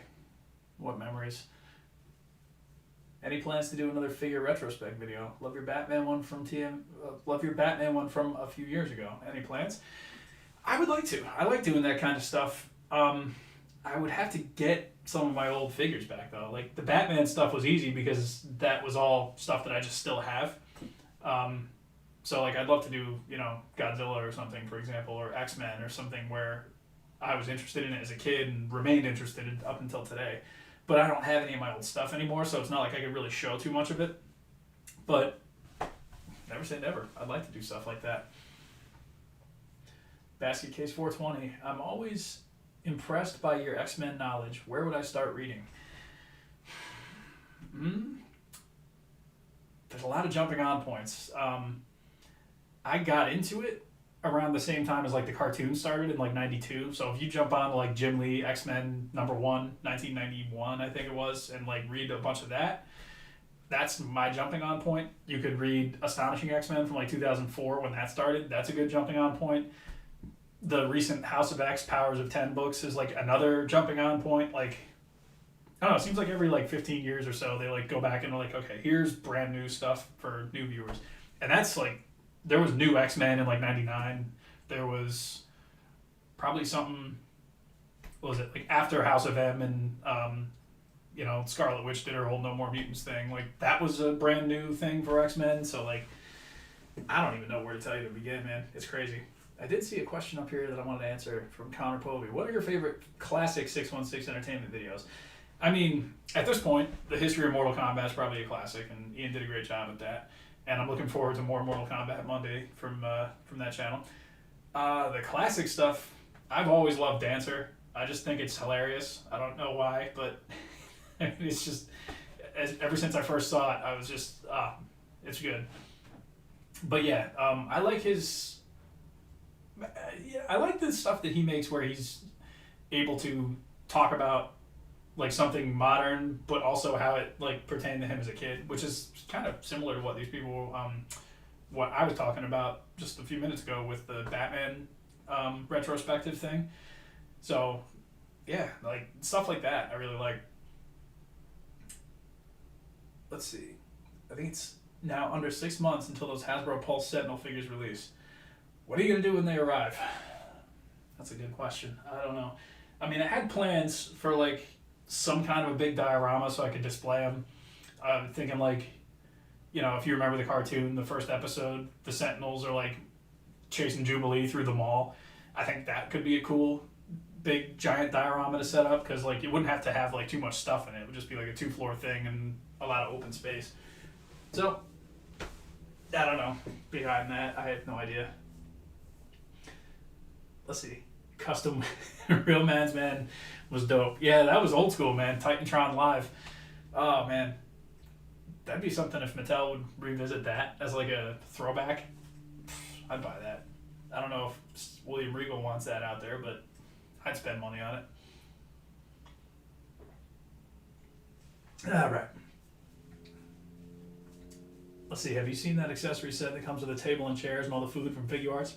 What memories. Any plans to do another figure retrospect video? Love your Batman one from love your Batman one from a few years ago. Any plans? I would like to. I like doing that kind of stuff. I would have to get some of my old figures back though. Like the Batman stuff was easy because that was all stuff that I just still have. So like I'd love to do, you know, Godzilla or something, for example, or X-Men or something where I was interested in it as a kid and remained interested in up until today. But I don't have any of my old stuff anymore, so it's not like I could really show too much of it. But never say never. I'd like to do stuff like that. Basket Case 420. I'm always impressed by your X-Men knowledge. Where would I start reading? There's a lot of jumping on points. I got into it around the same time as like the cartoon started in like 92. So if you jump on to like Jim Lee, X-Men #1, 1991, I think it was, and like read a bunch of that, that's my jumping on point. You could read Astonishing X-Men from like 2004 when that started. That's a good jumping on point. The recent House of X Powers of 10 books is like another jumping on point. Like, I don't know, it seems like every like 15 years or so they like go back and like, okay, here's brand new stuff for new viewers. And that's like, there was new X-Men in like 99. There was probably something, what was it, like after House of M and Scarlet Witch did her whole No More Mutants thing. Like that was a brand new thing for X-Men. So like, I don't even know where to tell you to begin, man. It's crazy. I did see a question up here that I wanted to answer from Connor Povey. What are your favorite classic 616 Entertainment videos? I mean, at this point, the history of Mortal Kombat is probably a classic, and Ian did a great job at that. And I'm looking forward to more Mortal Kombat Monday from that channel. The classic stuff, I've always loved Dancer. I just think it's hilarious. I don't know why, but it's just, ever since I first saw it, I was just, it's good. But yeah, I like his, I like the stuff that he makes where he's able to talk about like something modern, but also how it like pertained to him as a kid, which is kind of similar to what these people, what I was talking about just a few minutes ago with the Batman retrospective thing. So yeah, like stuff like that I really like. Let's see, I think it's now under 6 months until those Hasbro Pulse Sentinel figures release. What are you gonna do when they arrive? That's a good question. I don't know. I mean, I had plans for like some kind of a big diorama so I could display them. I'm thinking like, if you remember the cartoon, the first episode, the Sentinels are like chasing Jubilee through the mall. I think that could be a cool big giant diorama to set up, because like you wouldn't have to have like too much stuff in it. It would just be like a 2-floor thing and a lot of open space. So I don't know. Behind that, I have no idea. Let's see. Custom Real Man's Man was dope. Yeah, that was old school, man. Titantron Live. Oh man, that'd be something if Mattel would revisit that as like a throwback. I'd buy that. I don't know if William Regal wants that out there, but I'd spend money on it. All right. Let's see. Have you seen that accessory set that comes with a table and chairs and all the food from Figure Arts?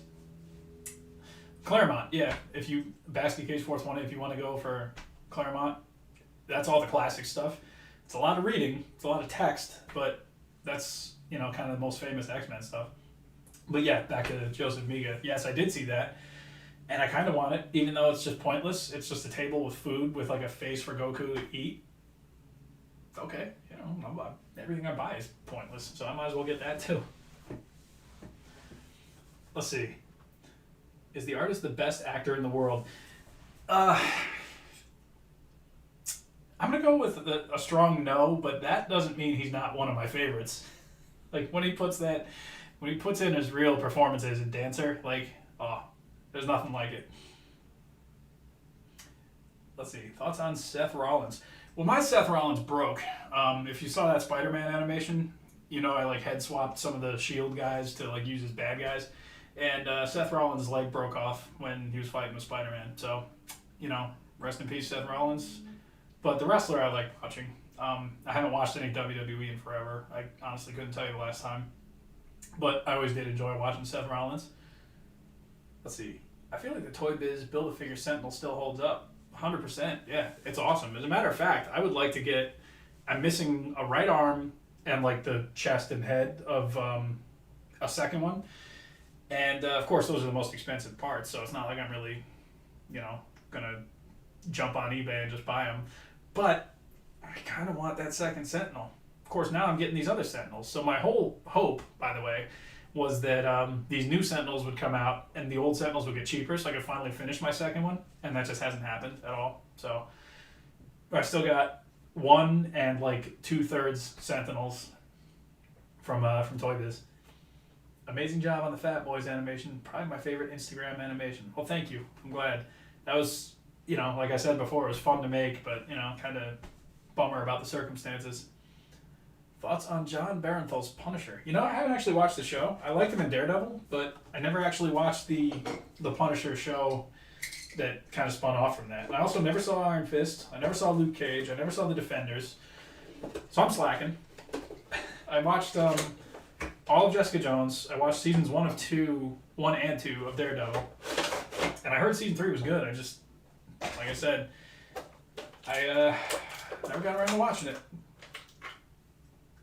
Claremont, yeah. If you Basket Case 420, if you want to go for Claremont, that's all the classic stuff. It's a lot of reading, it's a lot of text, but that's kind of the most famous X-Men stuff. But yeah, back to Joseph Miga. Yes, I did see that, and I kind of want it, even though it's just pointless. It's just a table with food with like a face for Goku to eat. Okay, everything I buy is pointless, so I might as well get that too. Let's see. Is the artist the best actor in the world? I'm going to go with a strong no, but that doesn't mean he's not one of my favorites. Like when he puts in his real performances in Dancer, like, there's nothing like it. Let's see, thoughts on Seth Rollins? Well, my Seth Rollins broke. If you saw that Spider-Man animation, I like head swapped some of the S.H.I.E.L.D. guys to like use as bad guys. And Seth Rollins' leg broke off when he was fighting with Spider-Man. So, rest in peace, Seth Rollins. But the wrestler I like watching. I haven't watched any WWE in forever. I honestly couldn't tell you the last time. But I always did enjoy watching Seth Rollins. Let's see. I feel like the Toy Biz Build-A-Figure Sentinel still holds up. 100%. Yeah, it's awesome. As a matter of fact, I would like to get... I'm missing a right arm and like the chest and head of a second one. And, of course, those are the most expensive parts, so it's not like I'm really, going to jump on eBay and just buy them. But I kind of want that second Sentinel. Of course, now I'm getting these other Sentinels. So my whole hope, by the way, was that these new Sentinels would come out and the old Sentinels would get cheaper so I could finally finish my second one. And that just hasn't happened at all. So I still got 1 and like 2/3 Sentinels from Toy Biz. Amazing job on the Fat Boys animation. Probably my favorite Instagram animation. Well, thank you. I'm glad. That was, like I said before, it was fun to make, but, kind of bummer about the circumstances. Thoughts on John Barenthal's Punisher? You know, I haven't actually watched the show. I liked him in Daredevil, but I never actually watched the Punisher show that kind of spun off from that. And I also never saw Iron Fist. I never saw Luke Cage. I never saw The Defenders. So I'm slacking. I watched all of Jessica Jones. I watched seasons 1 and 2 of Daredevil. And I heard season 3 was good. I just, like I said, I never got around to watching it.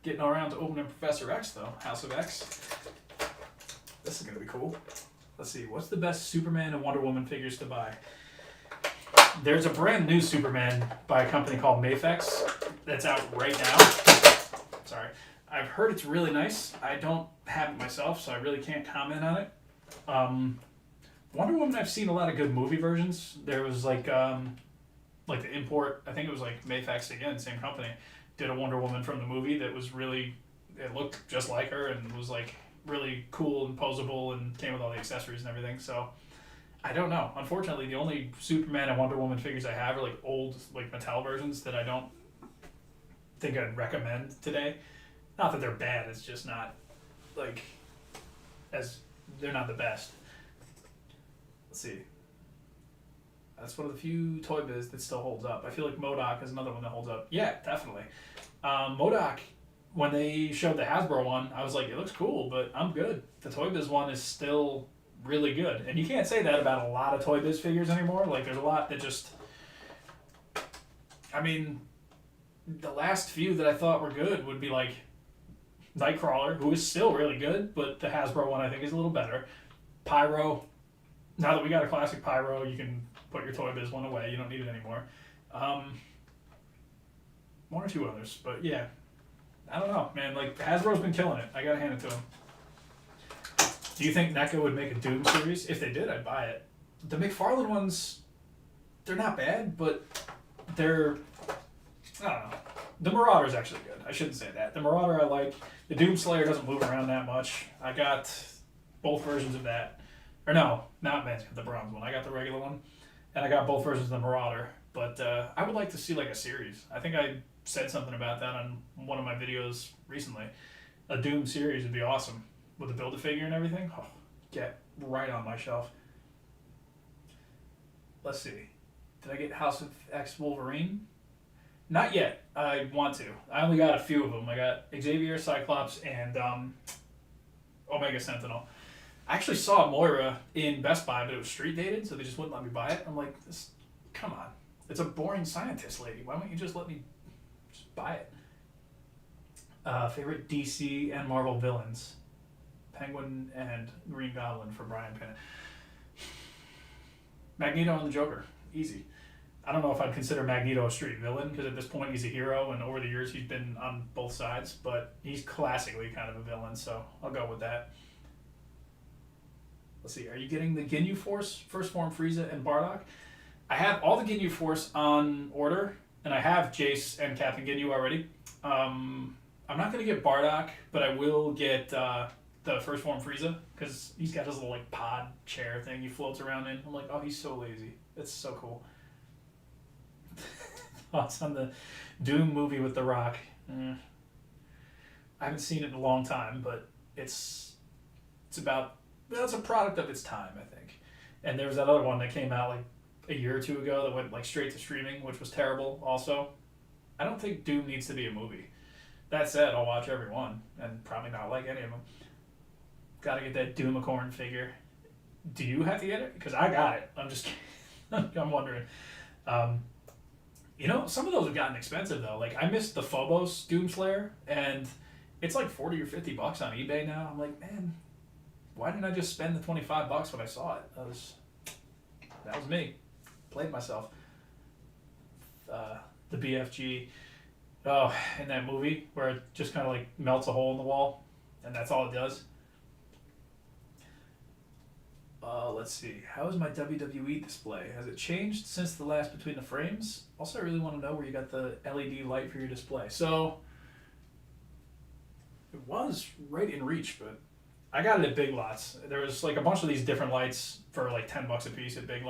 Getting around to opening Professor X, though. House of X. This is going to be cool. Let's see. What's the best Superman and Wonder Woman figures to buy? There's a brand new Superman by a company called Mafex that's out right now. Sorry. I've heard it's really nice. I don't have it myself, so I really can't comment on it. Wonder Woman, I've seen a lot of good movie versions. There was like the import, I think it was like Mafex again, same company, did a Wonder Woman from the movie that was really, it looked just like her and was like really cool and posable and came with all the accessories and everything. So I don't know. Unfortunately, the only Superman and Wonder Woman figures I have are like old like Mattel versions that I don't think I'd recommend today. Not that they're bad, it's just not like they're not the best. Let's see. That's one of the few Toy Biz that still holds up. I feel like MODOK is another one that holds up. Yeah, definitely. MODOK, when they showed the Hasbro one, I was like, it looks cool, but I'm good. The Toy Biz one is still really good. And you can't say that about a lot of Toy Biz figures anymore. Like, there's a lot that just... I mean, the last few that I thought were good would be like Nightcrawler, who is still really good, but the Hasbro one I think is a little better. Pyro. Now that we got a classic Pyro, you can put your Toy Biz one away. You don't need it anymore. One or two others, but yeah. I don't know, man. Like, Hasbro's been killing it. I gotta hand it to them. Do you think NECA would make a Doom series? If they did, I'd buy it. The McFarlane ones, they're not bad, but they're... I don't know. The Marauder's actually good. I shouldn't say that. The Marauder I like. The Doomslayer doesn't move around that much. I got both versions of that. Or no, not the bronze one. I got the regular one. And I got both versions of the Marauder. But I would like to see like a series. I think I said something about that on one of my videos recently. A Doom series would be awesome. With a Build-A-Figure and everything. Oh, get right on my shelf. Let's see. Did I get House of X Wolverine? Not yet. I want to. I only got a few of them. I got Xavier, Cyclops, and Omega Sentinel. I actually saw Moira in Best Buy, but it was street dated, so they just wouldn't let me buy it. I'm like, come on. It's a boring scientist lady. Why don't you just let me just buy it? Favorite DC and Marvel villains? Penguin and Green Goblin for Brian Pinna. Magneto and the Joker. Easy. I don't know if I'd consider Magneto a street villain, because at this point he's a hero, and over the years he's been on both sides, but he's classically kind of a villain, so I'll go with that. Let's see, are you getting the Ginyu Force, First Form Frieza, and Bardock? I have all the Ginyu Force on order, and I have Jace and Captain Ginyu already. I'm not going to get Bardock, but I will get the First Form Frieza, because he's got his little like pod chair thing he floats around in. I'm like, oh, he's so lazy. It's so cool. Thoughts on the Doom movie with The Rock? I haven't seen it in a long time, but it's a product of its time, I think. And there was that other one that came out like a year or two ago that went like straight to streaming, which was terrible also. I don't think Doom needs to be a movie. That said, I'll watch every one and probably not like any of them. Gotta get that Doomicorn figure. Do you have to get it? Because I got it. I'm just kidding. I'm wondering. Some of those have gotten expensive though. Like I missed the Phobos Doomslayer, and it's like $40 or $50 on eBay now. I'm like, man, why didn't I just spend the $25 when I saw it? That was me. Played myself. The BFG. Oh, in that movie where it just kind of like melts a hole in the wall, and that's all it does. Let's see. How is my WWE display? Has it changed since the last Between the Frames? Also, I really want to know where you got the LED light for your display. So, it was right in reach, but I got it at Big Lots. There was like a bunch of these different lights for like $10 a piece at Big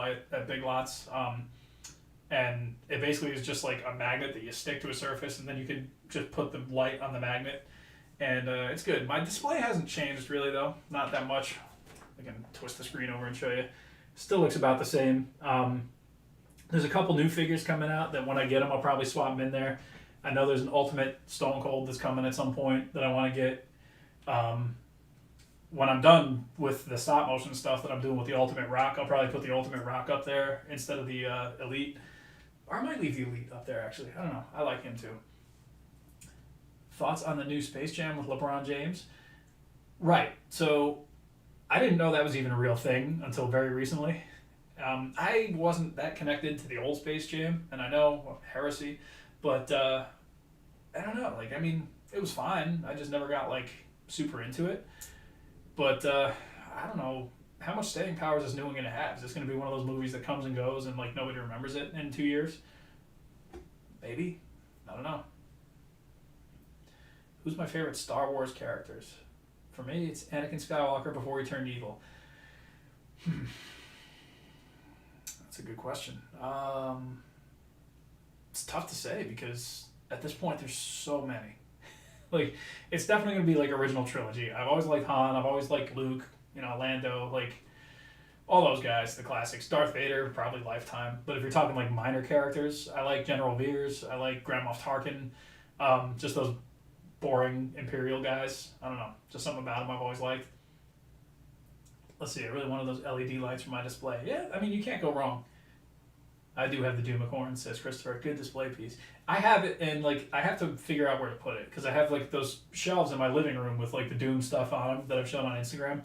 Lots. and it basically is just like a magnet that you stick to a surface, and then you can just put the light on the magnet, and it's good. My display hasn't changed really though, not that much. I can twist the screen over and show you. Still looks about the same. There's a couple new figures coming out that when I get them, I'll probably swap them in there. I know there's an Ultimate Stone Cold that's coming at some point that I want to get. When I'm done with the stop motion stuff that I'm doing with the Ultimate Rock, I'll probably put the Ultimate Rock up there instead of the Elite. Or I might leave the Elite up there, actually. I don't know. I like him too. Thoughts on the new Space Jam with LeBron James? Right. So I didn't know that was even a real thing until very recently. I wasn't that connected to the old Space Jam, and I know, heresy, but I don't know. Like, I mean, it was fine. I just never got, like, super into it. But I don't know. How much staying power is this new one going to have? Is this going to be one of those movies that comes and goes and, like, nobody remembers it in 2 years? Maybe. I don't know. Who's my favorite Star Wars characters? For me, it's Anakin Skywalker before he turned evil. That's a good question. It's tough to say because at this point there's so many. Like, it's definitely going to be like original trilogy. I've always liked Han. I've always liked Luke. You know, Lando. Like, all those guys, the classics. Darth Vader, probably lifetime. But if you're talking like minor characters, I like General Veers. I like Grand Moff Tarkin. Just those boring Imperial guys. I don't know. Just something about them I've always liked. Let's see. I really wanted those LED lights for my display. Yeah, I mean, you can't go wrong. I do have the Doom McCorn, says Christopher. Good display piece. I have it, and like I have to figure out where to put it because I have like those shelves in my living room with like the Doom stuff on them that I've shown on Instagram.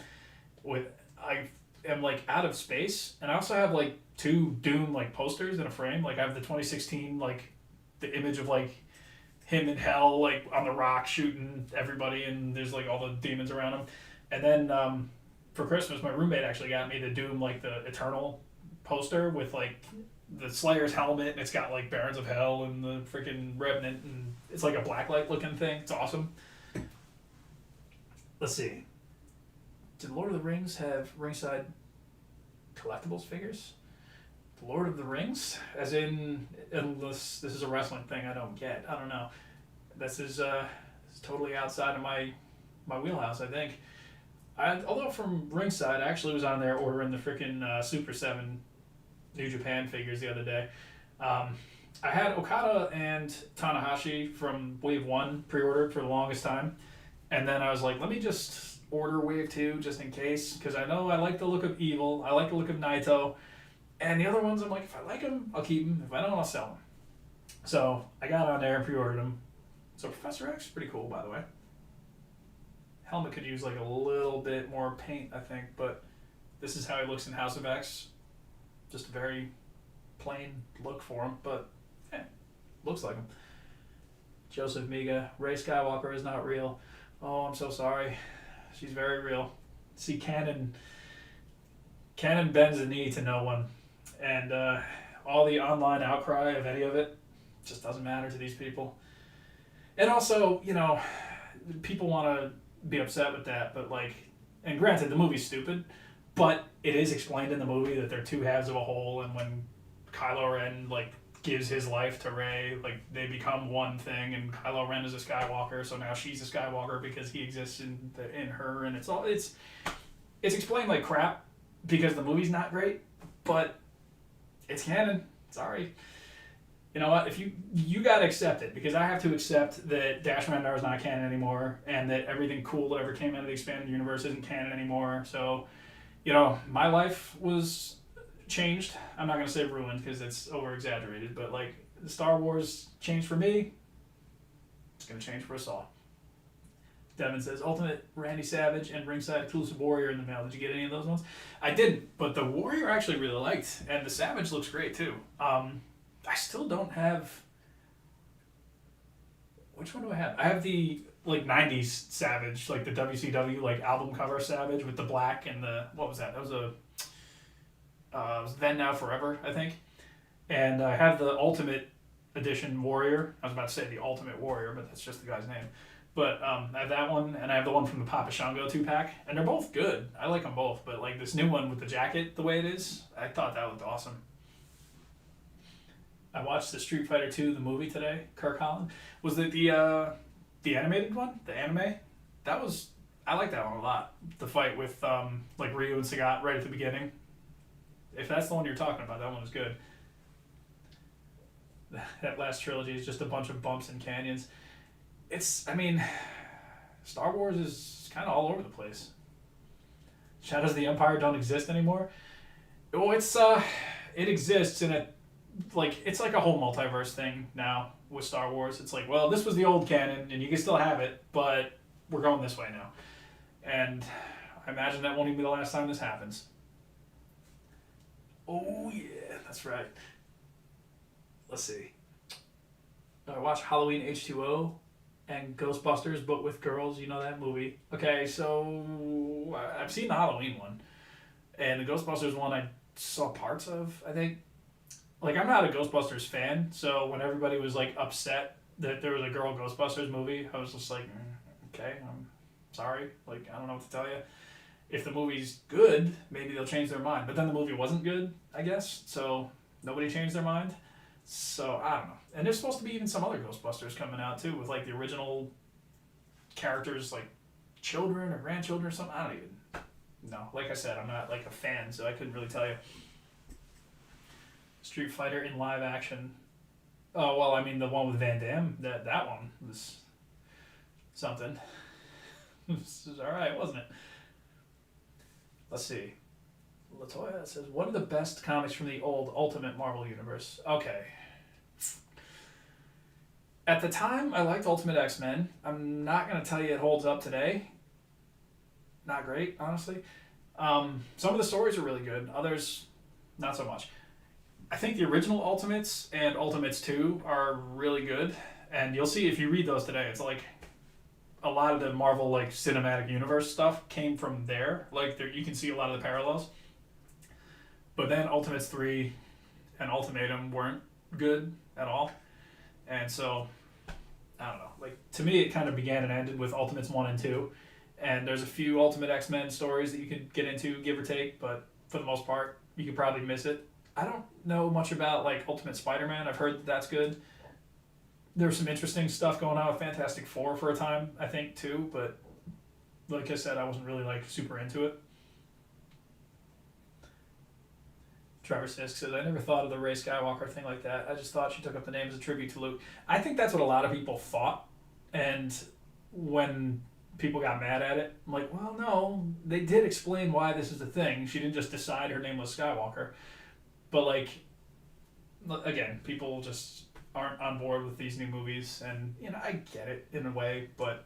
I am like out of space, and I also have like 2 Doom like posters in a frame. Like I have the 2016 like the image of like him in hell like on the rock shooting everybody, and there's like all the demons around him. And then for Christmas, my roommate actually got me the Doom like the Eternal poster with like the Slayer's helmet, and it's got like Barons of Hell and the freaking Revenant, and it's like a blacklight looking thing. It's awesome. Let's see. Did Lord of the Rings have ringside collectibles figures? The Lord of the Rings? As in, unless this is a wrestling thing I don't get. I don't know. This is totally outside of my wheelhouse, I think. Although from ringside, I actually was on there ordering the freaking Super 7 New Japan figures the other day. I had Okada and Tanahashi from Wave 1 pre-ordered for the longest time. And then I was like, let me just order Wave 2 just in case. Because I know I like the look of Evil. I like the look of Naito. And the other ones, I'm like, if I like them, I'll keep them. If I don't, I'll sell them. So I got on there and pre-ordered them. So Professor X is pretty cool, by the way. Helmet could use like a little bit more paint, I think. But this is how he looks in House of X. Just a very plain look for him, but looks like him. Joseph Miga, Rey Skywalker is not real. Oh, I'm so sorry. She's very real. See, canon bends the knee to no one, and all the online outcry of any of it just doesn't matter to these people. And also, you know, people want to be upset with that, but like, and granted, the movie's stupid. But it is explained in the movie that they're 2 halves of a whole, and when Kylo Ren like gives his life to Rey, like they become one thing, and Kylo Ren is a Skywalker, so now she's a Skywalker because he exists in her, and it's explained like crap because the movie's not great, but it's canon. Sorry. You know what? If you gotta accept it, because I have to accept that Dash Rendar is not canon anymore, and that everything cool that ever came out of the expanded universe isn't canon anymore. So, you know, my life was changed. I'm not going to say ruined because it's over-exaggerated, but, like, the Star Wars changed for me. It's going to change for us all. Devin says, Ultimate Randy Savage and Ringside Exclusive Warrior in the mail. Did you get any of those ones? I didn't, but the Warrior I actually really liked, and the Savage looks great, too. I still don't have... Which one do I have? I have the... like 90s Savage, like the WCW like album cover Savage with the black and the, what was that? That was it was Then Now Forever, I think. And I have the Ultimate Edition Warrior. I was about to say the Ultimate Warrior, but that's just the guy's name. But I have that one, and I have the one from the Papa Shango 2-pack, and they're both good. I like them both, but like this new one with the jacket the way it is, I thought that looked awesome. I watched the Street Fighter 2, the movie today. Kirk Holland. Was it the animated one? The anime? I like that one a lot. The fight with like Ryu and Sagat right at the beginning. If that's the one you're talking about, that one was good. That last trilogy is just a bunch of bumps and canyons. Star Wars is kind of all over the place. Shadows of the Empire don't exist anymore. Well, it exists in it's like a whole multiverse thing now with Star Wars. It's like, well, this was the old canon and you can still have it, but we're going this way now. And I imagine that won't even be the last time this happens. Oh yeah, that's right. Let's see. I watched Halloween H2O and Ghostbusters, but with girls. You know that movie. Okay, so I've seen the Halloween one. And the Ghostbusters one I saw parts of, I think. Like, I'm not a Ghostbusters fan, so when everybody was, like, upset that there was a girl Ghostbusters movie, I was just like, okay, I'm sorry. Like, I don't know what to tell you. If the movie's good, maybe they'll change their mind. But then the movie wasn't good, I guess, so nobody changed their mind. So, I don't know. And there's supposed to be even some other Ghostbusters coming out, too, with, like, the original characters, like, children or grandchildren or something. I don't even know. Like I said, I'm not, like, a fan, so I couldn't really tell you. Street Fighter in live action. Oh, well, I mean, the one with Van Damme, that one was something. It was alright, wasn't it? Let's see. Latoya says, what are the best comics from the old Ultimate Marvel Universe? Okay. At the time, I liked Ultimate X-Men. I'm not going to tell you it holds up today. Not great, honestly. Some of the stories are really good. Others, not so much. I think the original Ultimates and Ultimates 2 are really good. And you'll see if you read those today, it's like a lot of the Marvel like cinematic universe stuff came from there. Like you can see a lot of the parallels. But then Ultimates 3 and Ultimatum weren't good at all. And so, I don't know. Like, to me, it kind of began and ended with Ultimates 1 and 2. And there's a few Ultimate X-Men stories that you could get into, give or take. But for the most part, you could probably miss it. I don't know much about, like, Ultimate Spider-Man. I've heard that that's good. There's some interesting stuff going on with Fantastic Four for a time, I think, too. But, like I said, I wasn't really, like, super into it. Trevor Sisk says, I never thought of the Rey Skywalker thing like that. I just thought she took up the name as a tribute to Luke. I think that's what a lot of people thought. And when people got mad at it, I'm like, well, no. They did explain why this is a thing. She didn't just decide her name was Skywalker. But, like, again, people just aren't on board with these new movies. And, you know, I get it in a way. But at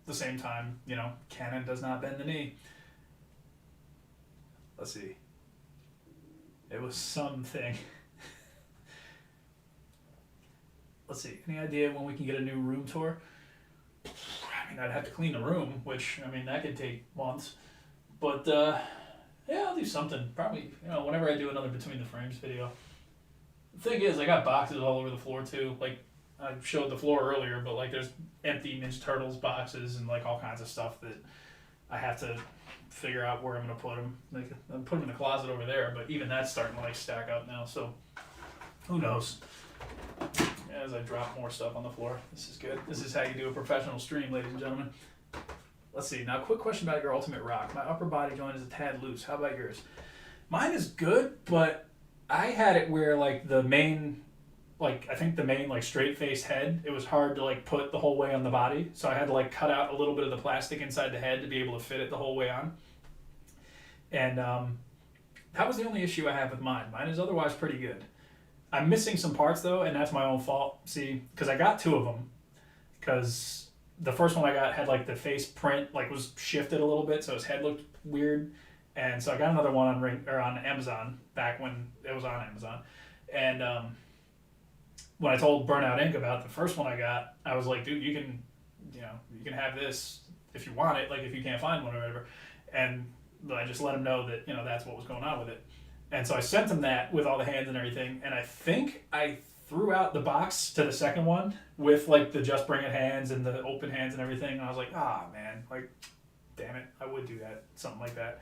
the same time, you know, canon does not bend the knee. Let's see. It was something. Let's see. Any idea when we can get a new room tour? I mean, I'd have to clean the room, which, I mean, that could take months. But, yeah, I'll do something. Probably, you know, whenever I do another Between the Frames video. The thing is, I got boxes all over the floor, too. Like, I showed the floor earlier, but, like, there's empty Ninja Turtles boxes and, like, all kinds of stuff that I have to figure out where I'm going to put them. Like, I'll put them in the closet over there, but even that's starting to, like, stack up now, so who knows? As I drop more stuff on the floor. This is good. This is how you do a professional stream, ladies and gentlemen. Let's see. Now, quick question about your Ultimate Rock. My upper body joint is a tad loose. How about yours? Mine is good, but I had it where, like, the main, like, I think the main, like, straight-faced head, it was hard to, like, put the whole way on the body. So I had to, like, cut out a little bit of the plastic inside the head to be able to fit it the whole way on. And that was the only issue I have with mine. Mine is otherwise pretty good. I'm missing some parts, though, and that's my own fault. See, because I got two of them. Because the first one I got had, like, the face print, like, was shifted a little bit, so his head looked weird. And so I got another one on Amazon back when it was on Amazon. And when I told Burnout Inc. about the first one I got, I was like, dude, you can have this if you want it, like, if you can't find one or whatever. And I just let him know that, you know, that's what was going on with it. And so I sent him that with all the hands and everything, and I think I threw out the box to the second one with, like, the Just Bring It hands and the open hands and everything, and I was like, man, like, damn it, I would do that, something like that.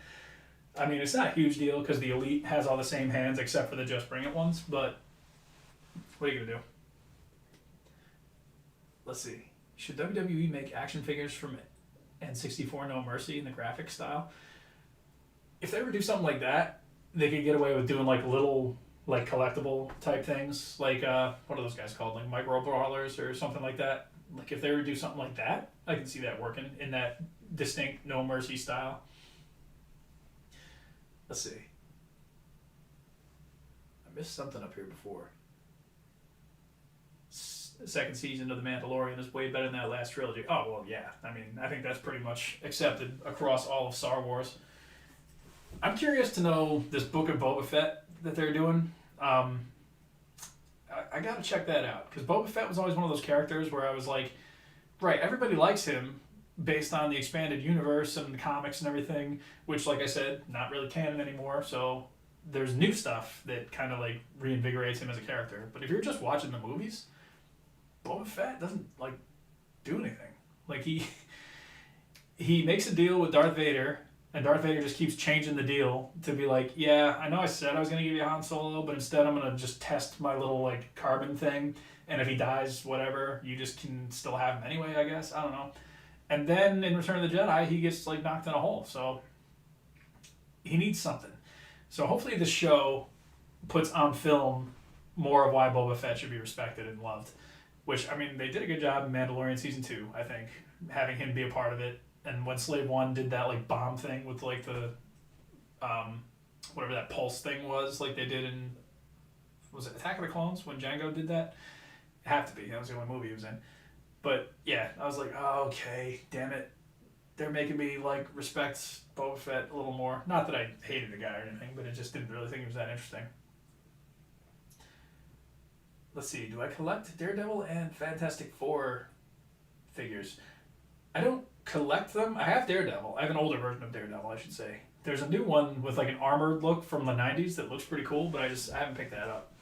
I mean, it's not a huge deal because the Elite has all the same hands except for the Just Bring It ones, but What are you gonna do? Let's see. Should WWE make action figures from N64 No Mercy in the graphic style? If they ever do something like that, they could get away with doing like little like collectible type things, like what are those guys called, like micro brawlers or something like that. Like if they were to do something like that, I can see that working in that distinct No Mercy style. Let's see. I missed something up here before. The second season of The Mandalorian is way better than that last trilogy. Oh, well, yeah. I mean, I think that's pretty much accepted across all of Star Wars. I'm curious to know this Book of Boba Fett that they're doing. I gotta check that out, because Boba Fett was always one of those characters where I was like, right, everybody likes him based on the expanded universe and the comics and everything, which, like I said, not really canon anymore, so there's new stuff that kind of like reinvigorates him as a character. But if you're just watching the movies, Boba Fett doesn't like do anything. Like he makes a deal with Darth Vader, and Darth Vader just keeps changing the deal to be like, yeah, I know I said I was gonna give you Han Solo, but instead I'm gonna just test my little like carbon thing, and if he dies, whatever, you just can still have him anyway, I guess. I don't know. And then in Return of the Jedi, he gets like knocked in a hole, so he needs something. So hopefully this show puts on film more of why Boba Fett should be respected and loved. Which, I mean, they did a good job in Mandalorian Season 2, I think, having him be a part of it. And when Slave One did that, like, bomb thing with, like, the, whatever that pulse thing was, like they did in, was it Attack of the Clones, when Jango did that? It had to be. That was the only movie he was in. But, yeah, I was like, oh, okay, damn it. They're making me, like, respect Boba Fett a little more. Not that I hated the guy or anything, but I just didn't really think he was that interesting. Let's see, do I collect Daredevil and Fantastic Four figures? I don't collect them. I have Daredevil. I have an older version of Daredevil, I should say. There's a new one with like an armored look from the 90s that looks pretty cool, but I haven't picked that up.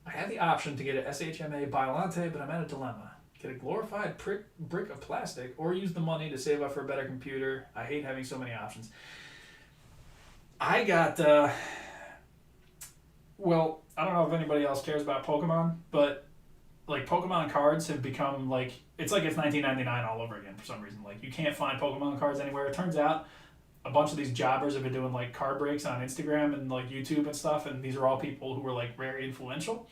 I had the option to get an SHMA Biolante, but I'm at a dilemma. Get a glorified brick of plastic, or use the money to save up for a better computer. I hate having so many options. I got, well, I don't know if anybody else cares about Pokemon, but like Pokemon cards have become like, it's like it's 1999 all over again for some reason. Like you can't find Pokemon cards anywhere. It turns out a bunch of these jobbers have been doing like card breaks on Instagram and like YouTube and stuff, and these are all people who were like very influential.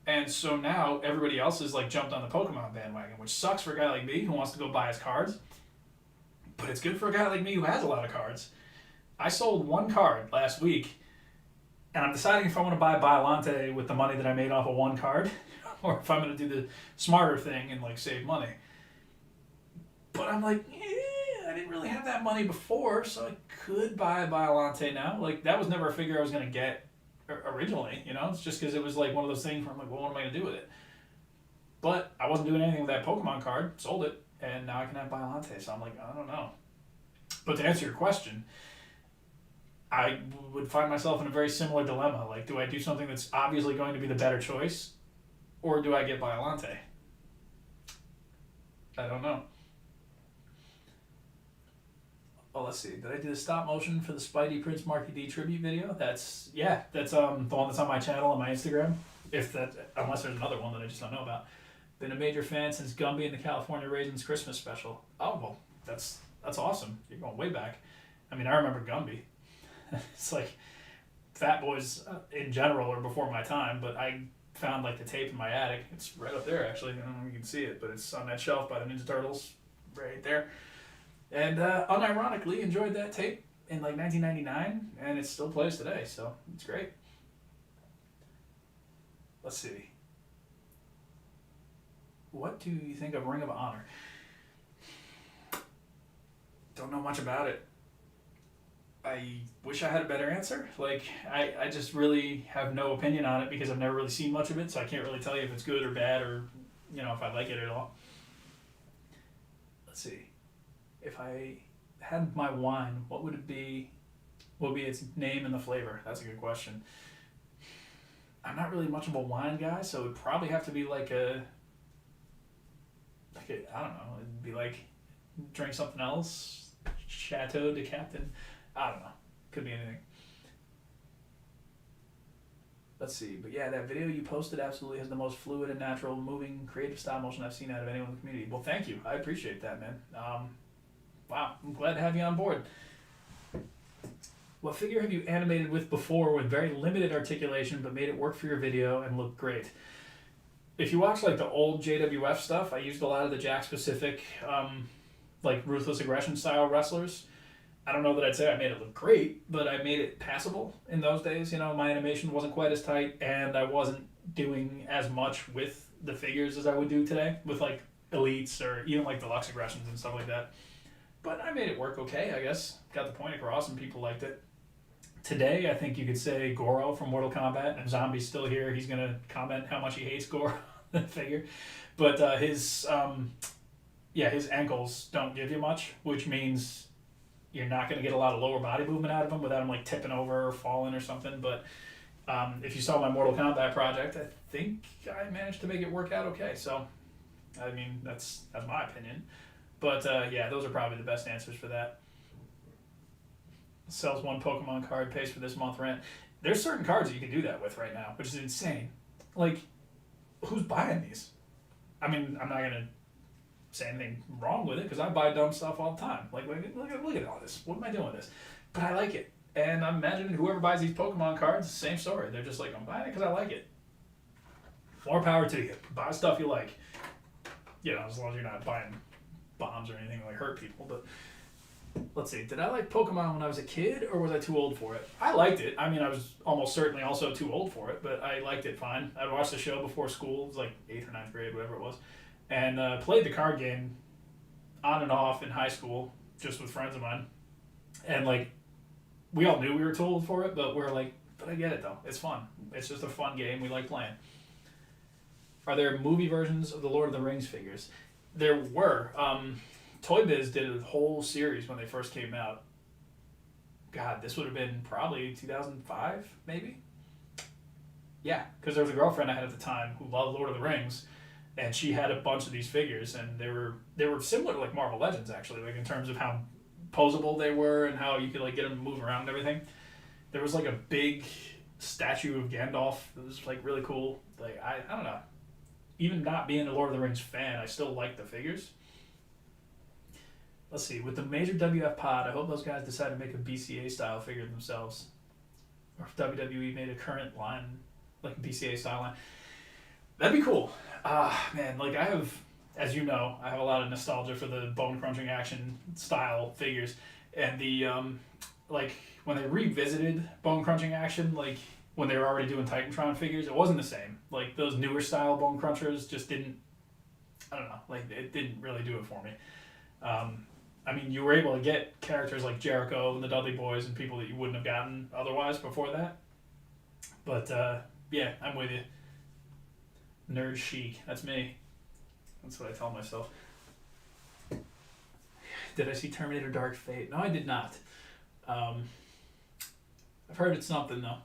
And so now everybody else is like jumped on the Pokemon bandwagon, which sucks for a guy like me who wants to go buy his cards. But it's good for a guy like me who has a lot of cards. I sold one card last week, and I'm deciding if I want to buy Biolante with the money that I made off of one card, or if I'm going to do the smarter thing and like save money. But I'm like, I didn't really have that money before, so I could buy Biolante now. Like that was never a figure I was going to get originally, you know? It's just because it was like one of those things where I'm like, well, what am I going to do with it? But I wasn't doing anything with that Pokemon card, sold it, and now I can have Biolante, so I'm like, I don't know. But to answer your question, I would find myself in a very similar dilemma. Like, do I do something that's obviously going to be the better choice, or do I get Biolante? I don't know. Oh, let's see. Did I do the stop motion for the Spidey Prince Marky D tribute video? That's the one that's on my channel and my Instagram. Unless there's another one that I just don't know about. Been a major fan since Gumby and the California Raisins Christmas special. Oh well, that's awesome. You're going way back. I mean, I remember Gumby. It's like Fat Boys in general are before my time, but I found like the tape in my attic. It's right up there actually. I don't know if you can see it, but it's on that shelf by the Ninja Turtles right there. And unironically enjoyed that tape in like 1999, and it still plays today, so it's great. Let's see. What do you think of Ring of Honor? Don't know much about it. I wish I had a better answer. Like, I just really have no opinion on it because I've never really seen much of it, so I can't really tell you if it's good or bad or, you know, if I like it at all. Let's see. If I had my wine, what would it be? What would be its name and the flavor? That's a good question. I'm not really much of a wine guy, so it would probably have to be like a I don't know, it'd be like drink something else, Chateau de Captain, I don't know, could be anything. Let's see. But yeah, that video you posted absolutely has the most fluid and natural, moving, creative stop motion I've seen out of anyone in the community. Well, thank you. I appreciate that, man. Wow, I'm glad to have you on board. What figure have you animated with before with very limited articulation but made it work for your video and look great? If you watch like the old JWF stuff, I used a lot of the Jack specific, like Ruthless Aggression style wrestlers. I don't know that I'd say I made it look great, but I made it passable in those days. You know, my animation wasn't quite as tight, and I wasn't doing as much with the figures as I would do today with like elites or even like deluxe aggressions and stuff like that. But I made it work okay, I guess. Got the point across, and people liked it. Today, I think you could say Goro from Mortal Kombat, and Zombie's still here. He's going to comment how much he hates Goro, the figure. But his ankles don't give you much, which means you're not going to get a lot of lower body movement out of him without him like tipping over or falling or something. But if you saw my Mortal Kombat project, I think I managed to make it work out okay. So, I mean, that's my opinion. But yeah, those are probably the best answers for that. Sells one Pokemon card, pays for this month rent. There's certain cards that you can do that with right now, which is insane. Like, who's buying these? I mean, I'm not going to say anything wrong with it because I buy dumb stuff all the time. Like, look at all this. What am I doing with this? But I like it. And I'm imagining whoever buys these Pokemon cards, same story. They're just like, I'm buying it because I like it. More power to you. Buy stuff you like. You know, as long as you're not buying bombs or anything like hurt people. But let's see. Did I like Pokemon when I was a kid or was I too old for it? I liked it. I mean, I was almost certainly also too old for it, but I liked it fine. I'd watch the show before school. It was like 8th or 9th grade, whatever it was. And played the card game on and off in high school just with friends of mine. And like, we all knew we were too old for it, but we're like, but I get it though. It's fun. It's just a fun game. We like playing. Are there movie versions of the Lord of the Rings figures? There were. Toy Biz did a whole series when they first came out. God, this would have been probably 2005, maybe? Yeah, because there was a girlfriend I had at the time who loved Lord of the Rings, and she had a bunch of these figures, and they were similar to like Marvel Legends, actually, like in terms of how posable they were and how you could like get them to move around and everything. There was like a big statue of Gandalf. It was like really cool. Like I don't know. Even not being a Lord of the Rings fan, I still like the figures. Let's see. With the major WF pod, I hope those guys decide to make a BCA style figure themselves, or if WWE made a current line, like a BCA style line. That'd be cool. Man, like I have, as you know, I have a lot of nostalgia for the bone crunching action style figures, and the like when they revisited bone crunching action, like when they were already doing Titantron figures, it wasn't the same. Like those newer style bone crunchers just didn't. I don't know. Like it didn't really do it for me. I mean, you were able to get characters like Jericho and the Dudley Boys and people that you wouldn't have gotten otherwise before that. But yeah, I'm with you. Nerd chic. That's me. That's what I tell myself. Did I see Terminator Dark Fate? No, I did not. I've heard it's something, though.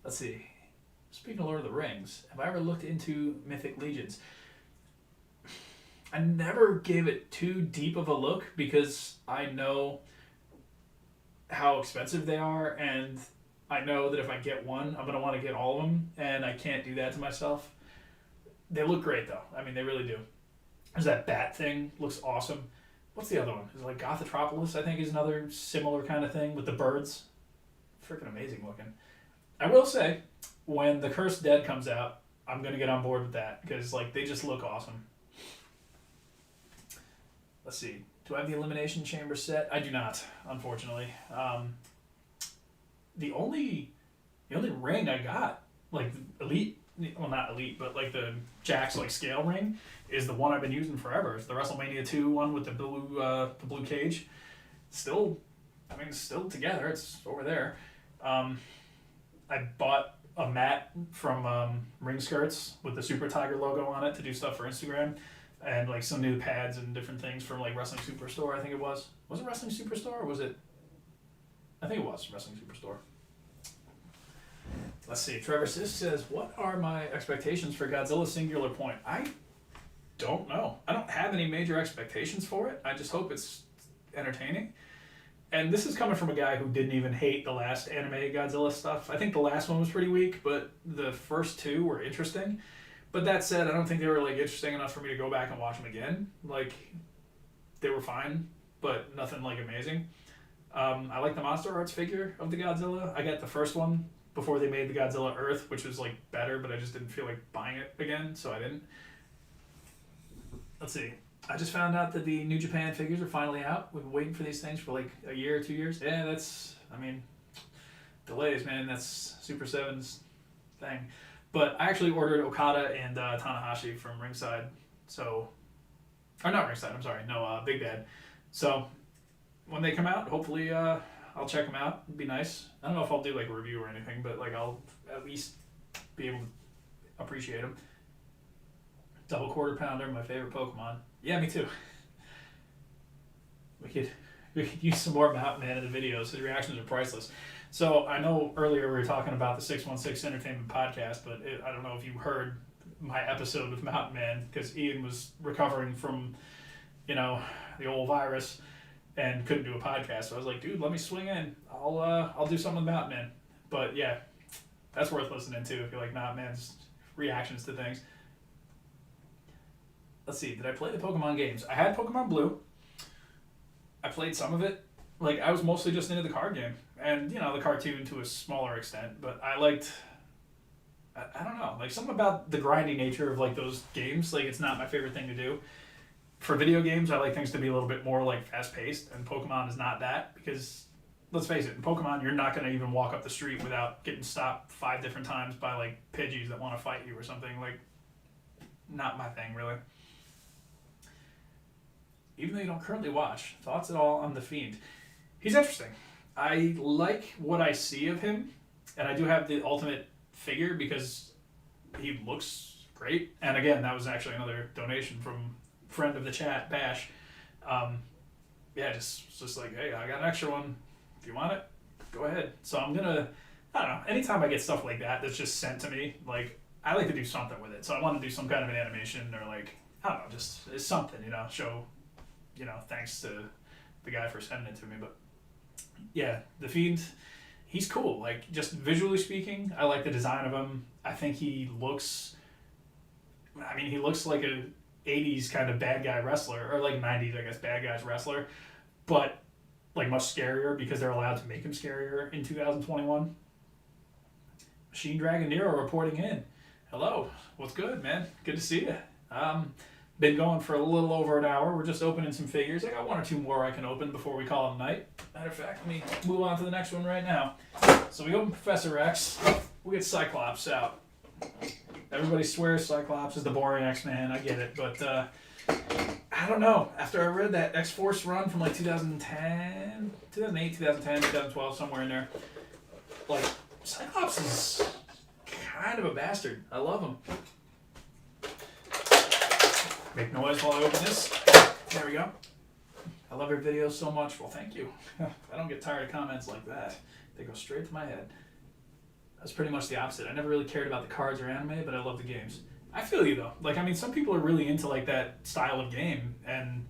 Let's see. Speaking of Lord of the Rings, have I ever looked into Mythic Legions? I never gave it too deep of a look because I know how expensive they are, and I know that if I get one, I'm going to want to get all of them, and I can't do that to myself. They look great, though. I mean, they really do. There's that bat thing. Looks awesome. What's the other one? Is it like Gothotropolis, I think, is another similar kind of thing with the birds. Freaking amazing looking. I will say, when The Cursed Dead comes out, I'm going to get on board with that because like they just look awesome. Let's see. Do I have the Elimination Chamber set? I do not, unfortunately. The only ring I got, like elite, well not elite, but like the Jack's like scale ring, is the one I've been using forever. It's the WrestleMania 2 one with the blue cage. Still together. It's over there. I bought a mat from Ring Skirts with the Super Tiger logo on it to do stuff for Instagram. And like some new pads and different things from like Wrestling Superstore, I think it was. Was it Wrestling Superstore or was it? I think it was Wrestling Superstore. Let's see. Trevor Sisk says, what are my expectations for Godzilla Singular Point? I don't know. I don't have any major expectations for it. I just hope it's entertaining. and this is coming from a guy who didn't even hate the last anime Godzilla stuff. I think the last one was pretty weak, but the first two were interesting. But that said, I don't think they were like interesting enough for me to go back and watch them again. Like, they were fine, but nothing like amazing. I like the Monster Arts figure of the Godzilla. I got the first one before they made the Godzilla Earth, which was like better, but I just didn't feel like buying it again, so I didn't. Let's see. I just found out that the New Japan figures are finally out. We've been waiting for these things for like a year or 2 years. Yeah, that's, I mean, delays, man. That's Super 7's thing. But I actually ordered Okada and Tanahashi from Ringside. So, or not Ringside, I'm sorry. No, Big Bad. So, when they come out, hopefully I'll check them out. It'd be nice. I don't know if I'll do like a review or anything, but like I'll at least be able to appreciate them. Double Quarter Pounder, my favorite Pokemon. Yeah, me too. We could use some more Mountain Man in the videos. His reactions are priceless. So I know earlier we were talking about the 616 Entertainment podcast, but I don't know if you heard my episode with Mountain Man, because Ian was recovering from, the old virus and couldn't do a podcast. So I was like, dude, let me swing in. I'll do something with Mountain Man. But yeah, that's worth listening to if you like Mountain Man's reactions to things. Let's see, did I play the Pokemon games? I had Pokemon Blue. I played some of it. Like, I was mostly just into the card game. And, the cartoon to a smaller extent. But I liked, I don't know, like something about the grinding nature of like those games. Like, it's not my favorite thing to do. For video games, I like things to be a little bit more like fast-paced. And Pokemon is not that. Because, let's face it, in Pokemon, you're not going to even walk up the street without getting stopped 5 different times by like Pidgeys that want to fight you or something. Like, not my thing, really. Even though you don't currently watch, thoughts at all on The Fiend? He's interesting. I like what I see of him, and I do have the ultimate figure because he looks great. And again, that was actually another donation from friend of the chat, Bash. Just like, hey, I got an extra one. If you want it, go ahead. So I'm gonna, I don't know, anytime I get stuff like that that's just sent to me, like, I like to do something with it. So I want to do some kind of an animation or like, I don't know, just it's something, show, thanks to the guy for sending it to me. But yeah, The Fiend, he's cool. Like, just visually speaking, I like the design of him. I think he looks like a 80s kind of bad guy wrestler, or like 90s, I guess, bad guys wrestler, but like much scarier because they're allowed to make him scarier in 2021. Machine Dragon Nero reporting in. Hello, what's good, man? Good to see you. Been going for a little over an hour. We're just opening some figures. I got 1 or 2 more I can open before we call it a night. Matter of fact, let me move on to the next one right now. So we open Professor X. We get Cyclops out. Everybody swears Cyclops is the boring X-Man. I get it, but I don't know. After I read that X-Force run from like 2010, 2008, 2010, 2012, somewhere in there, like, Cyclops is kind of a bastard. I love him. Make noise while I open this. There we go. I love your videos so much. Well, thank you. I don't get tired of comments like that. They go straight to my head. That's pretty much the opposite. I never really cared about the cards or anime, but I love the games. I feel you, though. Like, I mean, some people are really into, like, that style of game, and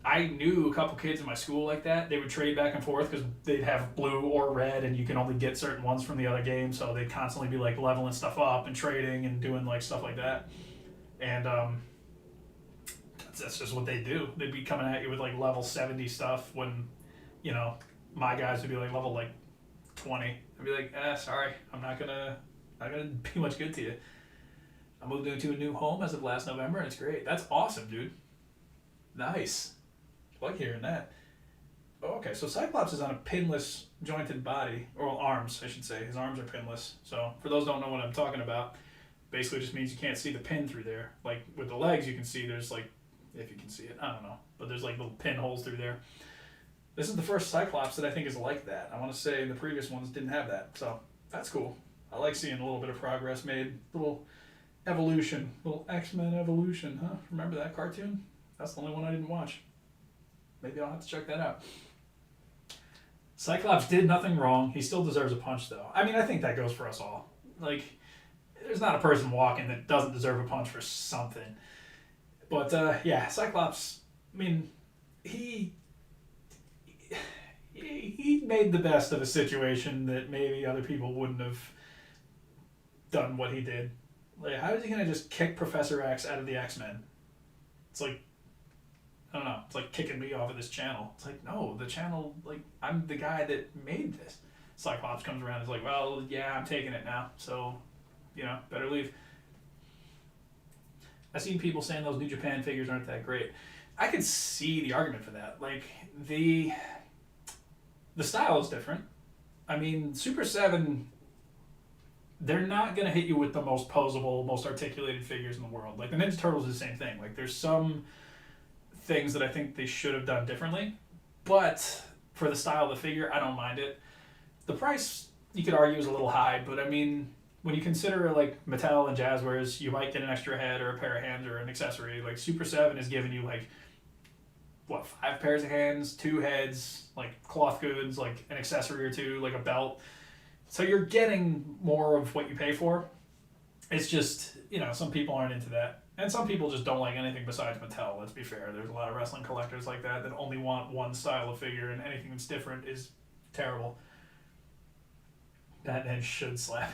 I knew a couple kids in my school like that. They would trade back and forth because they'd have blue or red, and you can only get certain ones from the other game, so they'd constantly be, like, leveling stuff up and trading and doing, like, stuff like that. And, that's just what they do. They'd be coming at you with like level 70 stuff when, my guys would be like level like 20. I'd be like, sorry, I'm not gonna be much good to you. I moved into a new home as of last November, and it's great. That's awesome, dude. Nice. I like hearing that. Oh, okay, so Cyclops is on a pinless jointed body, or arms, I should say. His arms are pinless. So for those who don't know what I'm talking about, basically just means you can't see the pin through there. Like with the legs, you can see there's like, if you can see it, I don't know, but there's like little pinholes through there. This is the first Cyclops that I think is like that. I want to say the previous ones didn't have that, so that's cool. I like seeing a little bit of progress made, little evolution, little X-Men evolution, huh? Remember that cartoon? That's the only one I didn't watch. Maybe I'll have to check that out. Cyclops did nothing wrong. He still deserves a punch, though. I mean, I think that goes for us all. Like, there's not a person walking that doesn't deserve a punch for something. But, yeah, Cyclops, I mean, he made the best of a situation that maybe other people wouldn't have done what he did. Like, how is he gonna just kick Professor X out of the X-Men? It's like, I don't know. It's like kicking me off of this channel. It's like, no, the channel, like, I'm the guy that made this. Cyclops comes around and is like, well, yeah, I'm taking it now. So, better leave. I've seen people saying those New Japan figures aren't that great. I could see the argument for that. Like, the style is different. I mean, Super 7, they're not going to hit you with the most posable, most articulated figures in the world. Like, the Ninja Turtles is the same thing. Like, there's some things that I think they should have done differently. But for the style of the figure, I don't mind it. The price, you could argue, is a little high. But, I mean, when you consider, like, Mattel and Jazzwares, you might get an extra head or a pair of hands or an accessory. Like, Super 7 is giving you, like, 5 pairs of hands, 2 heads, like, cloth goods, like, an accessory or 2, like a belt. So you're getting more of what you pay for. It's just, some people aren't into that. And some people just don't like anything besides Mattel, let's be fair. There's a lot of wrestling collectors like that only want one style of figure, and anything that's different is terrible. Batman should slap.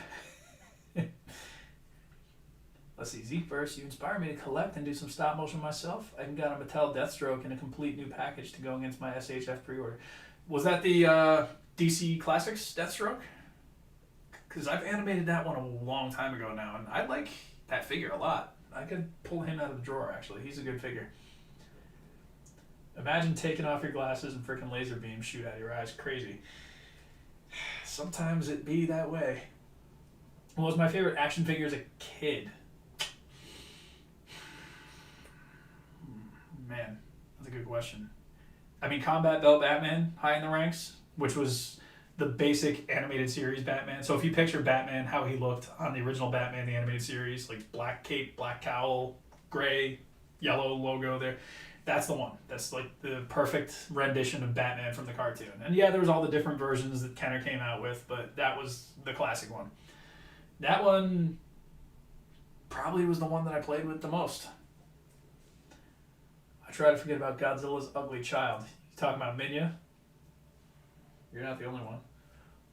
Let's see, Zekeverse, you inspire me to collect and do some stop motion myself. I even got a Mattel Deathstroke in a complete new package to go against my SHF pre-order. Was that the DC Classics Deathstroke? Because I've animated that one a long time ago now, and I like that figure a lot. I could pull him out of the drawer, actually. He's a good figure. Imagine taking off your glasses and freaking laser beams shoot out of your eyes. Crazy. Sometimes it be that way. What was my favorite action figure as a kid? Man, that's a good question. I mean, Combat Belt Batman, high in the ranks, which was the basic animated series Batman. So if you picture Batman, how he looked on the original Batman, the animated series, like black cape, black cowl, gray, yellow logo there, that's the one. That's like the perfect rendition of Batman from the cartoon. And yeah, there was all the different versions that Kenner came out with, but that was the classic one. That one probably was the one that I played with the most. I try to forget about Godzilla's ugly child. You talking about Minya? You're not the only one.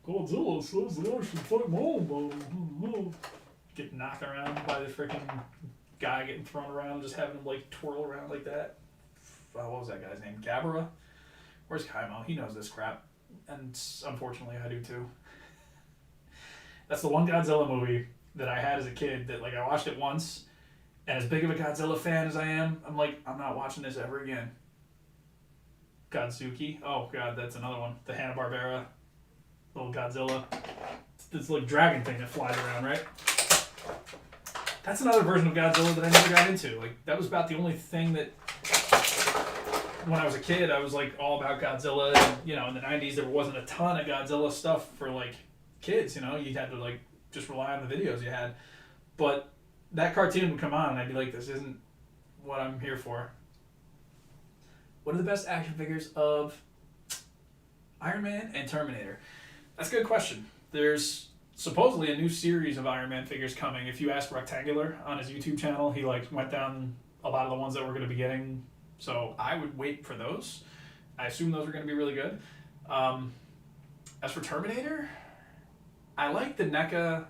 Godzilla says that I should fight mom. Get knocked around by the freaking guy getting thrown around, just having him like twirl around like that. What was that guy's name? Gabara? Where's Kaimo? He knows this crap. And unfortunately I do too. That's the one Godzilla movie that I had as a kid that, like, I watched it once, and as big of a Godzilla fan as I am, I'm like, I'm not watching this ever again. Godzuki. Oh, God, that's another one. The Hanna-Barbera little Godzilla. It's this, like, dragon thing that flies around, right? That's another version of Godzilla that I never got into. Like, that was about the only thing that, when I was a kid, I was, like, all about Godzilla. And, in the 90s, there wasn't a ton of Godzilla stuff for, like, kids, you had to, like, just rely on the videos you had. But that cartoon would come on, and I'd be like, this isn't what I'm here for. What are the best action figures of Iron Man and Terminator? That's a good question. There's supposedly a new series of Iron Man figures coming. If you ask Rectangular on his YouTube channel, he, like, went down a lot of the ones that we're going to be getting. So I would wait for those. I assume those are going to be really good. As for Terminator, I like the NECA,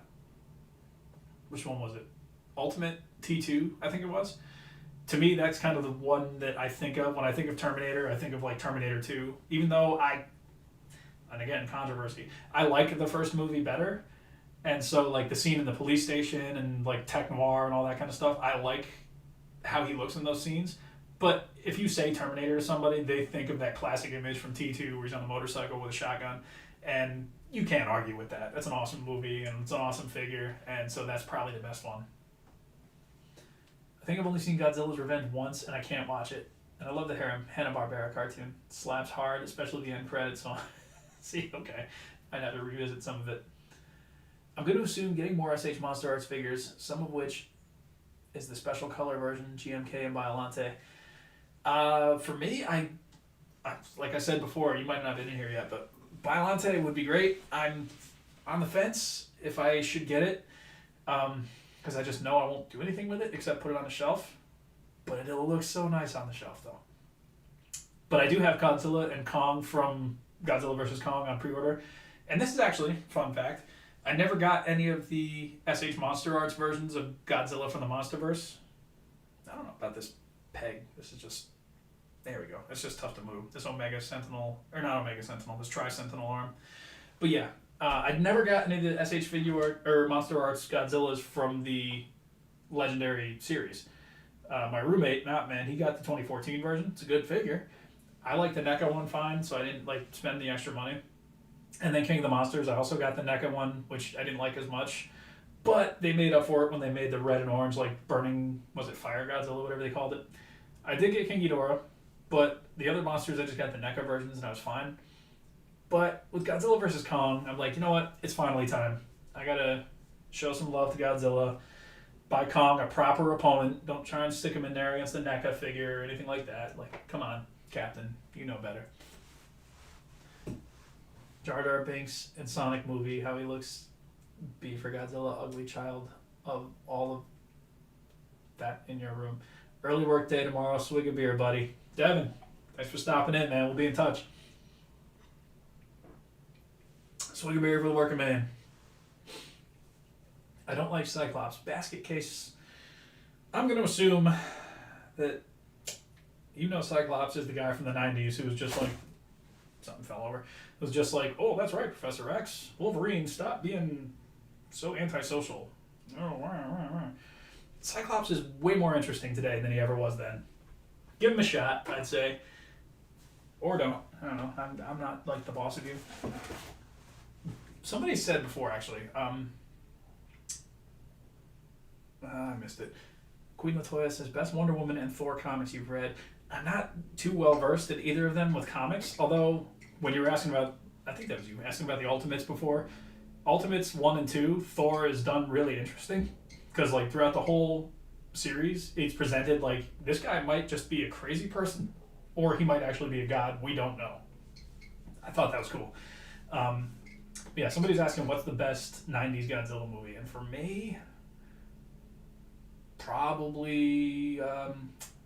which one was it? Ultimate T2, I think it was. To me, that's kind of the one that I think of when I think of Terminator. I think of, like, Terminator 2. Even though and again, controversy, I like the first movie better. And so, like, the scene in the police station and, like, tech noir and all that kind of stuff, I like how he looks in those scenes. But if you say Terminator to somebody, they think of that classic image from T2 where he's on the motorcycle with a shotgun. And you can't argue with that. That's an awesome movie, and it's an awesome figure, and so that's probably the best one. I think I've only seen Godzilla's Revenge once, and I can't watch it. And I love the Hanna-Barbera cartoon. It slaps hard, especially the end credits song. See, okay. I'd have to revisit some of it. I'm going to assume getting more SH Monster Arts figures, some of which is the special color version, GMK and Biollante. For me, I like I said before, you might not have been in here yet, but Biollante would be great. I'm on the fence if I should get it, because I just know I won't do anything with it except put it on the shelf. But it'll look so nice on the shelf, though. But I do have Godzilla and Kong from Godzilla vs. Kong on pre-order. And this is actually, fun fact, I never got any of the SH Monster Arts versions of Godzilla from the Monsterverse. I don't know about this peg. This is just... There we go. It's just tough to move. This Omega Sentinel... Or not Omega Sentinel. This Tri-Sentinel arm. But yeah. I'd never got any of the SH Figure Art, or Monster Arts Godzillas from the Legendary series. My roommate, Matt, man, he got the 2014 version. It's a good figure. I like the NECA one fine, so I didn't spend the extra money. And then King of the Monsters, I also got the NECA one, which I didn't like as much. But they made up for it when they made the red and orange, burning, was it Fire Godzilla, whatever they called it. I did get King Ghidorah, but the other monsters, I just got the NECA versions, and I was fine. But with Godzilla vs. Kong, I'm like, you know what? It's finally time. I gotta show some love to Godzilla. Buy Kong a proper opponent. Don't try and stick him in there against the NECA figure or anything like that. Come on, Captain. You know better. Jar Jar Binks in Sonic movie, how he looks B for Godzilla, ugly child of all of that in your room. Early work day tomorrow, swig a beer, buddy. Devin, thanks for stopping in, man. We'll be in touch. Swig a beer for the working man. I don't like Cyclops. Basket case. I'm going to assume that Cyclops is the guy from the 90s who was just something fell over. It was just oh, that's right, Professor X. Wolverine, stop being so antisocial. Cyclops is way more interesting today than he ever was then. Give him a shot, I'd say. Or don't. I don't know. I'm not the boss of you. Somebody said before, actually. I missed it. Queen Latoya says, best Wonder Woman and Thor comics you've read. I'm not too well versed in either of them with comics, although when you were asking about, I think that was you, asking about the Ultimates before, Ultimates 1 and 2, Thor is done really interesting, because throughout the whole series, it's presented this guy might just be a crazy person, or he might actually be a god, we don't know. I thought that was cool. Yeah, somebody's asking what's the best 90s Godzilla movie, and for me... Probably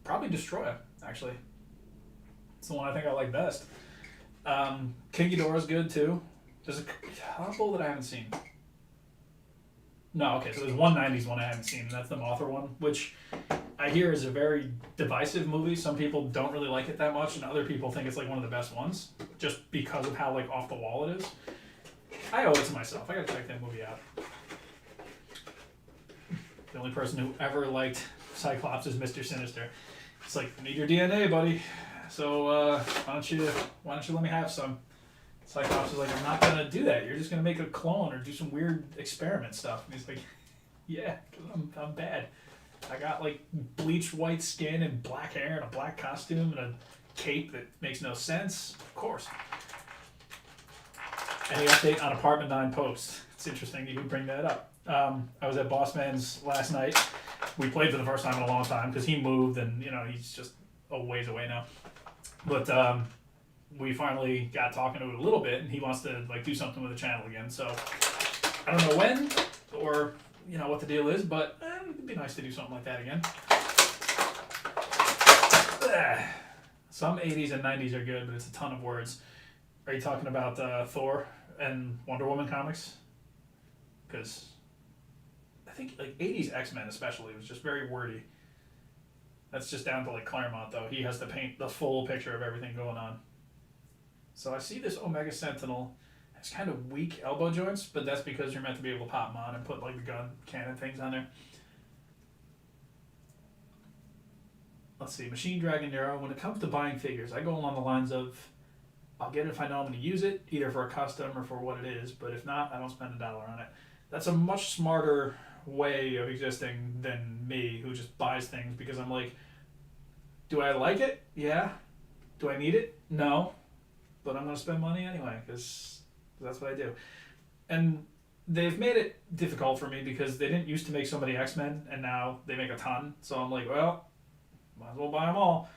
Destroya, actually. It's the one I think I like best. King Ghidorah's good, too. There's a couple that I haven't seen. No, okay, so there's one 90s one I haven't seen, and that's the Mothra one, which I hear is a very divisive movie. Some people don't really like it that much, and other people think it's one of the best ones, just because of how off the wall it is. I owe it to myself. I gotta check that movie out. The only person who ever liked Cyclops is Mr. Sinister. It's I need your DNA, buddy. So why don't you let me have some? Cyclops is I'm not gonna do that. You're just gonna make a clone or do some weird experiment stuff. And he's yeah, because I'm bad. I got bleached white skin and black hair and a black costume and a cape that makes no sense. Of course. Any update on Apartment 9 post? It's interesting you would bring that up. I was at Boss Man's last night. We played for the first time in a long time because he moved and, he's just a ways away now. But we finally got talking to it a little bit and he wants to do something with the channel again. So I don't know when or, what the deal is, but it'd be nice to do something like that again. Some 80s and 90s are good, but it's a ton of words. Are you talking about Thor and Wonder Woman comics? Because... I think 80s X-Men especially was just very wordy. That's just down to Claremont though. He has to paint the full picture of everything going on. So I see this Omega Sentinel has kind of weak elbow joints, but that's because you're meant to be able to pop them on and put the gun cannon things on there. Let's see, Machine Dragon Nero. When it comes to buying figures, I go along the lines of I'll get it if I know I'm going to use it, either for a custom or for what it is, but if not, I don't spend $1 on it. That's a much smarter way of existing than me, who just buys things because I'm do I like it? Yeah. Do I need it? No. But I'm going to spend money anyway because that's what I do. And they've made it difficult for me because they didn't used to make so many X-Men and now they make a ton. So I'm well, might as well buy them all.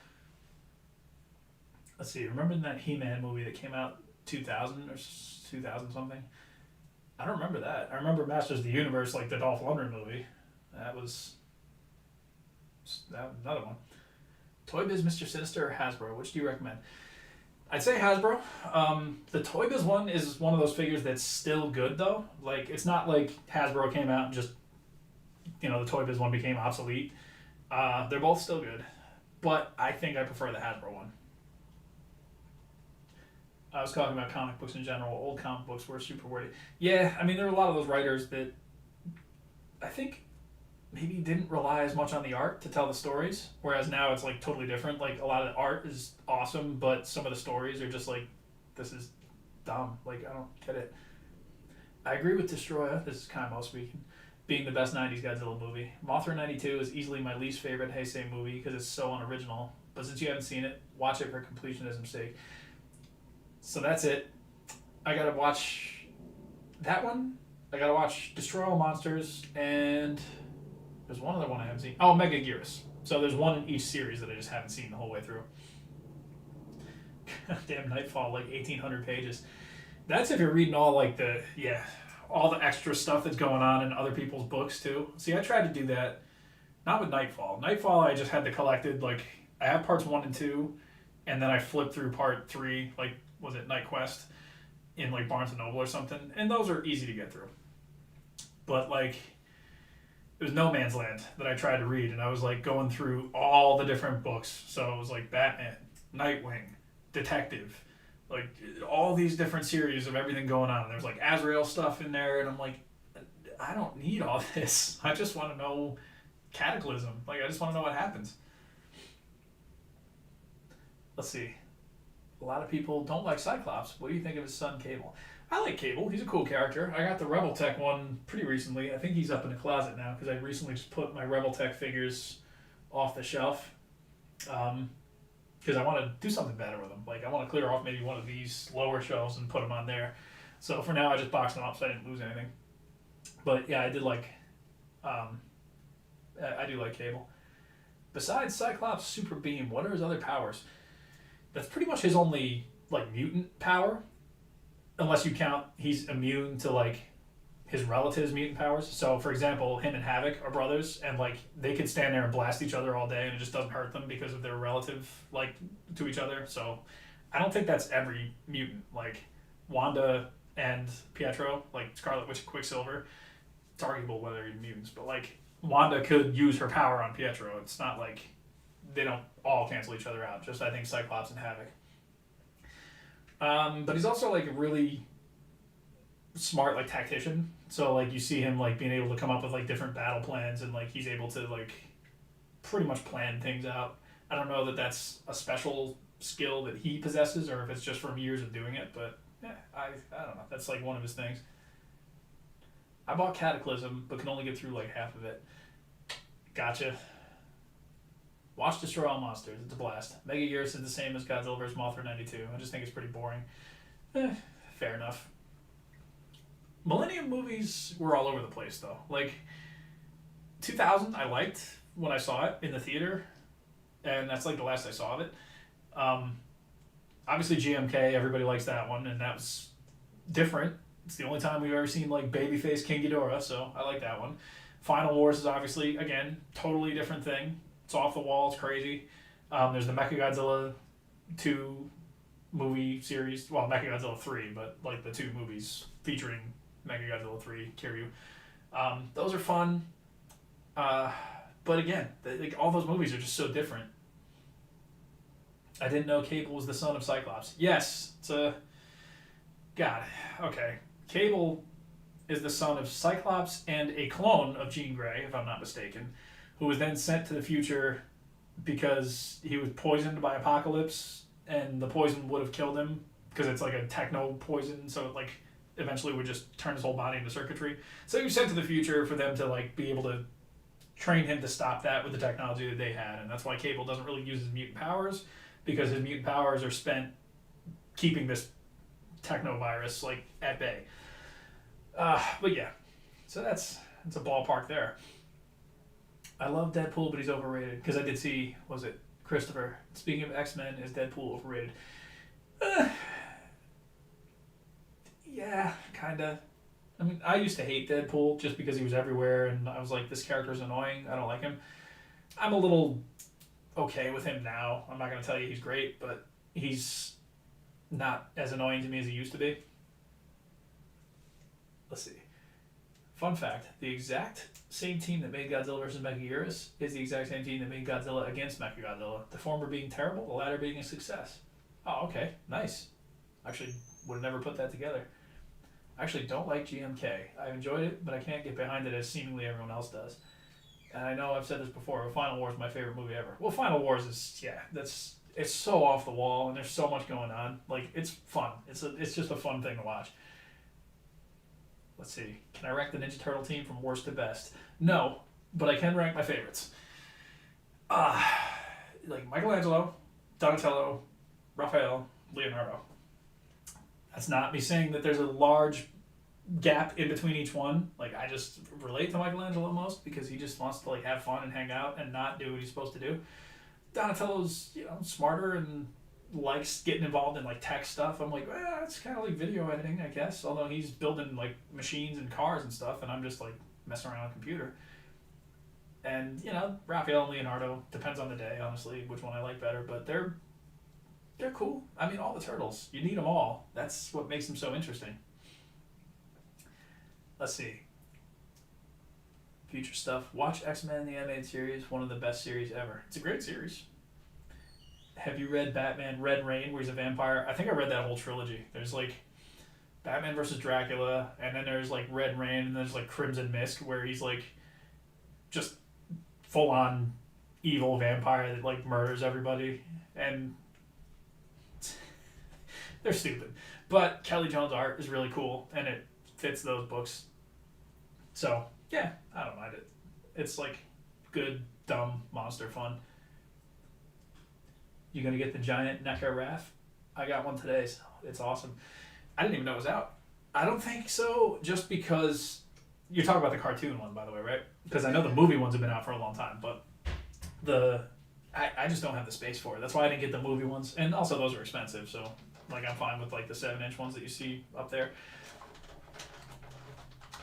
Let's see, remember that He-Man movie that came out 2000 or 2000 something? I don't remember that. I remember Masters of the Universe, the Dolph Lundgren movie. That was another one. Toy Biz, Mr. Sinister, or Hasbro? Which do you recommend? I'd say Hasbro. The Toy Biz one is one of those figures that's still good though. Like it's not like Hasbro came out and just the Toy Biz one became obsolete. They're both still good, but I think I prefer the Hasbro one. I was talking about comic books in general. Old comic books were super wordy. Yeah, I mean there were a lot of those writers that I think maybe didn't rely as much on the art to tell the stories, whereas now it's like totally different. Like a lot of the art is awesome, but some of the stories are just like, this is dumb. Like I don't get it. I agree with Destroyer. This is kind of most speaking, being the best '90s Godzilla movie. Mothra '92 is easily my least favorite Heisei movie because it's so unoriginal. But since you haven't seen it, watch it for completionism's sake. So that's it. I gotta watch that one. I gotta watch Destroy All Monsters and. There's one other one I haven't seen. Oh, Mega Gearus. So there's one in each series that I just haven't seen the whole way through. Damn, Nightfall, like 1,800 pages. That's if you're reading all like all the extra stuff that's going on in other people's books too. See, I tried to do that. Not with Nightfall. Nightfall, I just had the collected, like, I have parts 1 and 2, and then I flipped through part 3, like, was it Night Quest, in like Barnes & Noble or something, and those are easy to get through. But like, it was No Man's Land that I tried to read, and I was like going through all the different books. So it was like Batman, Nightwing, Detective, like all these different series of everything going on. There's like Azrael stuff in there, and I'm like, I don't need all this. I just want to know Cataclysm. Like I just want to know what happens. Let's see. A lot of people don't like Cyclops. What do you think of his son Cable? I like Cable. He's a cool character. I got the Rebel Tech one pretty recently. I think he's up in the closet now because I recently just put my Rebel Tech figures off the shelf because I want to do something better with them. Like I want to clear off maybe one of these lower shelves and put them on there. So for now, I just boxed them up so I didn't lose anything. But yeah, I do like Cable. Besides Cyclops Super Beam, what are his other powers? That's pretty much his only like mutant power. Unless you count he's immune to like his relatives' mutant powers. So for example, him and Havoc are brothers and like they could stand there and blast each other all day and it just doesn't hurt them because of their relative like to each other. So I don't think that's every mutant. Like Wanda and Pietro, like Scarlet Witch and Quicksilver, it's arguable whether they're mutants, but like Wanda could use her power on Pietro. It's not like they don't all cancel each other out. Just I think Cyclops and Havoc. But he's also like a really smart like tactician. So like you see him like being able to come up with like different battle plans and like he's able to like pretty much plan things out. I don't know that that's a special skill that he possesses or if it's just from years of doing it, but yeah, I don't know. That's like one of his things. I bought Cataclysm, but can only get through like half of it. Gotcha. Watch Destroy All Monsters. It's a blast. Mega Gearus is the same as Godzilla vs. Mothra 92. I just think it's pretty boring. Fair enough. Millennium movies were all over the place, though. Like, 2000, I liked when I saw it in the theater, and that's like the last I saw of it. Obviously, GMK, everybody likes that one, and that was different. It's the only time we've ever seen, like, babyface King Ghidorah, so I like that one. Final Wars is obviously, again, totally different thing. It's off the wall. It's crazy. There's the Mechagodzilla 2 movie series. Well, Mechagodzilla 3, but like the 2 movies featuring Mechagodzilla 3, Kiryu. Those are fun. But again, like all those movies are just so different. I didn't know Cable was the son of Cyclops. Yes, it's a... God, okay. Cable is the son of Cyclops and a clone of Jean Grey, if I'm not mistaken, who was then sent to the future because he was poisoned by Apocalypse, and the poison would have killed him because it's like a techno poison, so it like eventually would just turn his whole body into circuitry. So he was sent to the future for them to like be able to train him to stop that with the technology that they had, and that's why Cable doesn't really use his mutant powers, because his mutant powers are spent keeping this techno virus like at bay. But yeah, so that's a ballpark there. I love Deadpool, but he's overrated. Because I did see, was it Christopher? Speaking of X-Men, is Deadpool overrated? Yeah, kind of. I mean, I used to hate Deadpool just because he was everywhere, and I was like, this character's annoying. I don't like him. I'm a little okay with him now. I'm not going to tell you he's great, but he's not as annoying to me as it used to be. Let's see. Fun fact, the exact same team that made Godzilla vs. Mechagodzilla is the exact same team that made Godzilla against Mechagodzilla. The former being terrible, the latter being a success. Oh, okay. Nice. Actually, would have never put that together. I actually don't like GMK. I enjoyed it, but I can't get behind it as seemingly everyone else does. And I know I've said this before, but Final War is my favorite movie ever. Well, Final Wars is, it's so off the wall, and there's so much going on. Like, it's fun. It's just a fun thing to watch. Let's see. Can I rank the Ninja Turtle team from worst to best? No, but I can rank my favorites. Like Michelangelo, Donatello, Raphael, Leonardo. That's not me saying that there's a large gap in between each one. Like, I just relate to Michelangelo most because he just wants to like have fun and hang out and not do what he's supposed to do. Donatello's, smarter and likes getting involved in like tech stuff. I'm like, it's kind of like video editing, I guess. Although he's building like machines and cars and stuff, and I'm just like messing around on a computer. And Raphael and Leonardo, depends on the day, honestly, which one I like better. But they're cool. I mean, all the turtles, you need them all. That's what makes them so interesting. Let's see. Future stuff. Watch X-Men the animated series, one of the best series ever. It's a great series. Have you read Batman Red Rain, where he's a vampire? I think I read that whole trilogy. There's like Batman versus Dracula, and then there's like Red Rain, and there's like Crimson Mist, where he's like just full-on evil vampire that like murders everybody. And they're stupid. But Kelly Jones' art is really cool, and it fits those books. So, yeah, I don't mind it. It's like good, dumb, monster fun. You gonna get the giant NECA Raph? I got one today, so it's awesome. I didn't even know it was out. I don't think so, just because you're talking about the cartoon one, by the way, right? Because I know the movie ones have been out for a long time, but I just don't have the space for it. That's why I didn't get the movie ones, and also those are expensive, so like I'm fine with like the 7-inch ones that you see up there.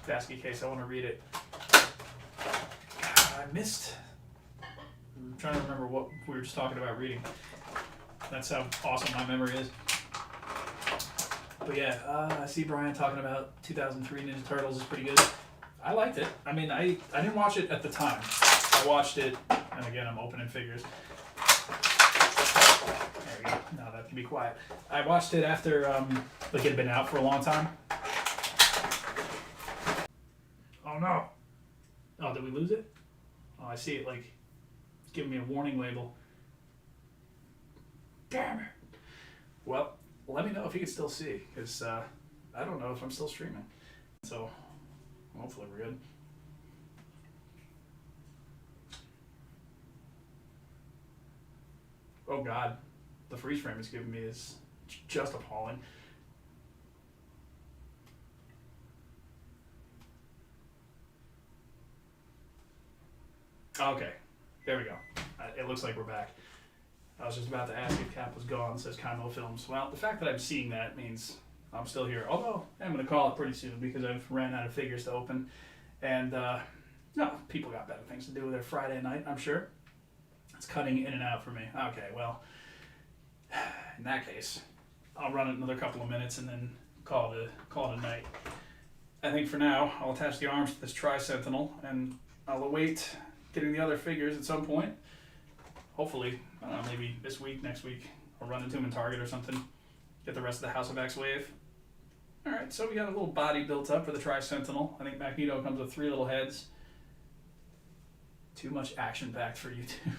Basket case, I want to read it. I missed. I'm trying to remember what we were just talking about reading. That's how awesome my memory is. But yeah, I see Brian talking about 2003 Ninja Turtles is pretty good. I liked it. I mean, I didn't watch it at the time. I watched it, and again, I'm opening figures. There we go. Now that can be quiet. I watched it after like it had been out for a long time. Oh no! Oh, did we lose it? Oh, I see it like it's giving me a warning label. Damn it! Well, let me know if you can still see, because I don't know if I'm still streaming. So hopefully we're good. Oh God, the freeze frame it's giving me is just appalling. Okay, there we go. It looks like we're back. I was just about to ask if Cap was gone. It says Kaimo Films. Well, the fact that I'm seeing that means I'm still here. Although, I'm going to call it pretty soon because I've ran out of figures to open. And, no, people got better things to do with their Friday night, I'm sure. It's cutting in and out for me. Okay, well, in that case, I'll run it another couple of minutes and then call it a night. I think for now, I'll attach the arms to this Tri-Sentinel, and I'll await getting the other figures at some point. Hopefully, I don't know, maybe this week, next week, I'll run into them in Target or something. Get the rest of the House of X Wave. Alright, so we got a little body built up for the Tri-Sentinel. I think Magneto comes with 3 little heads. Too much action-packed for YouTube.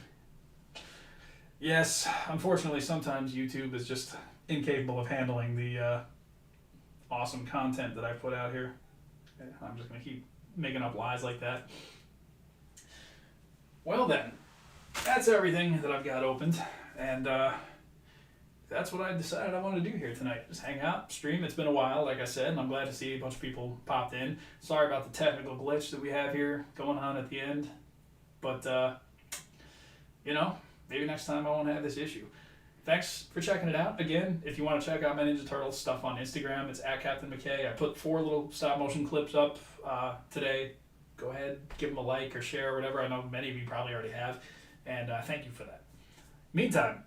Yes, unfortunately, sometimes YouTube is just incapable of handling the awesome content that I put out here. I'm just going to keep making up lies like that. Well then, that's everything that I've got opened, and that's what I decided I wanted to do here tonight. Just hang out, stream. It's been a while, like I said, and I'm glad to see a bunch of people popped in. Sorry about the technical glitch that we have here going on at the end, but, maybe next time I won't have this issue. Thanks for checking it out. Again, if you want to check out my Ninja Turtles stuff on Instagram, it's @CaptainMckay. I put 4 little stop-motion clips up today. Go ahead, give them a like or share or whatever. I know many of you probably already have, and thank you for that. Meantime,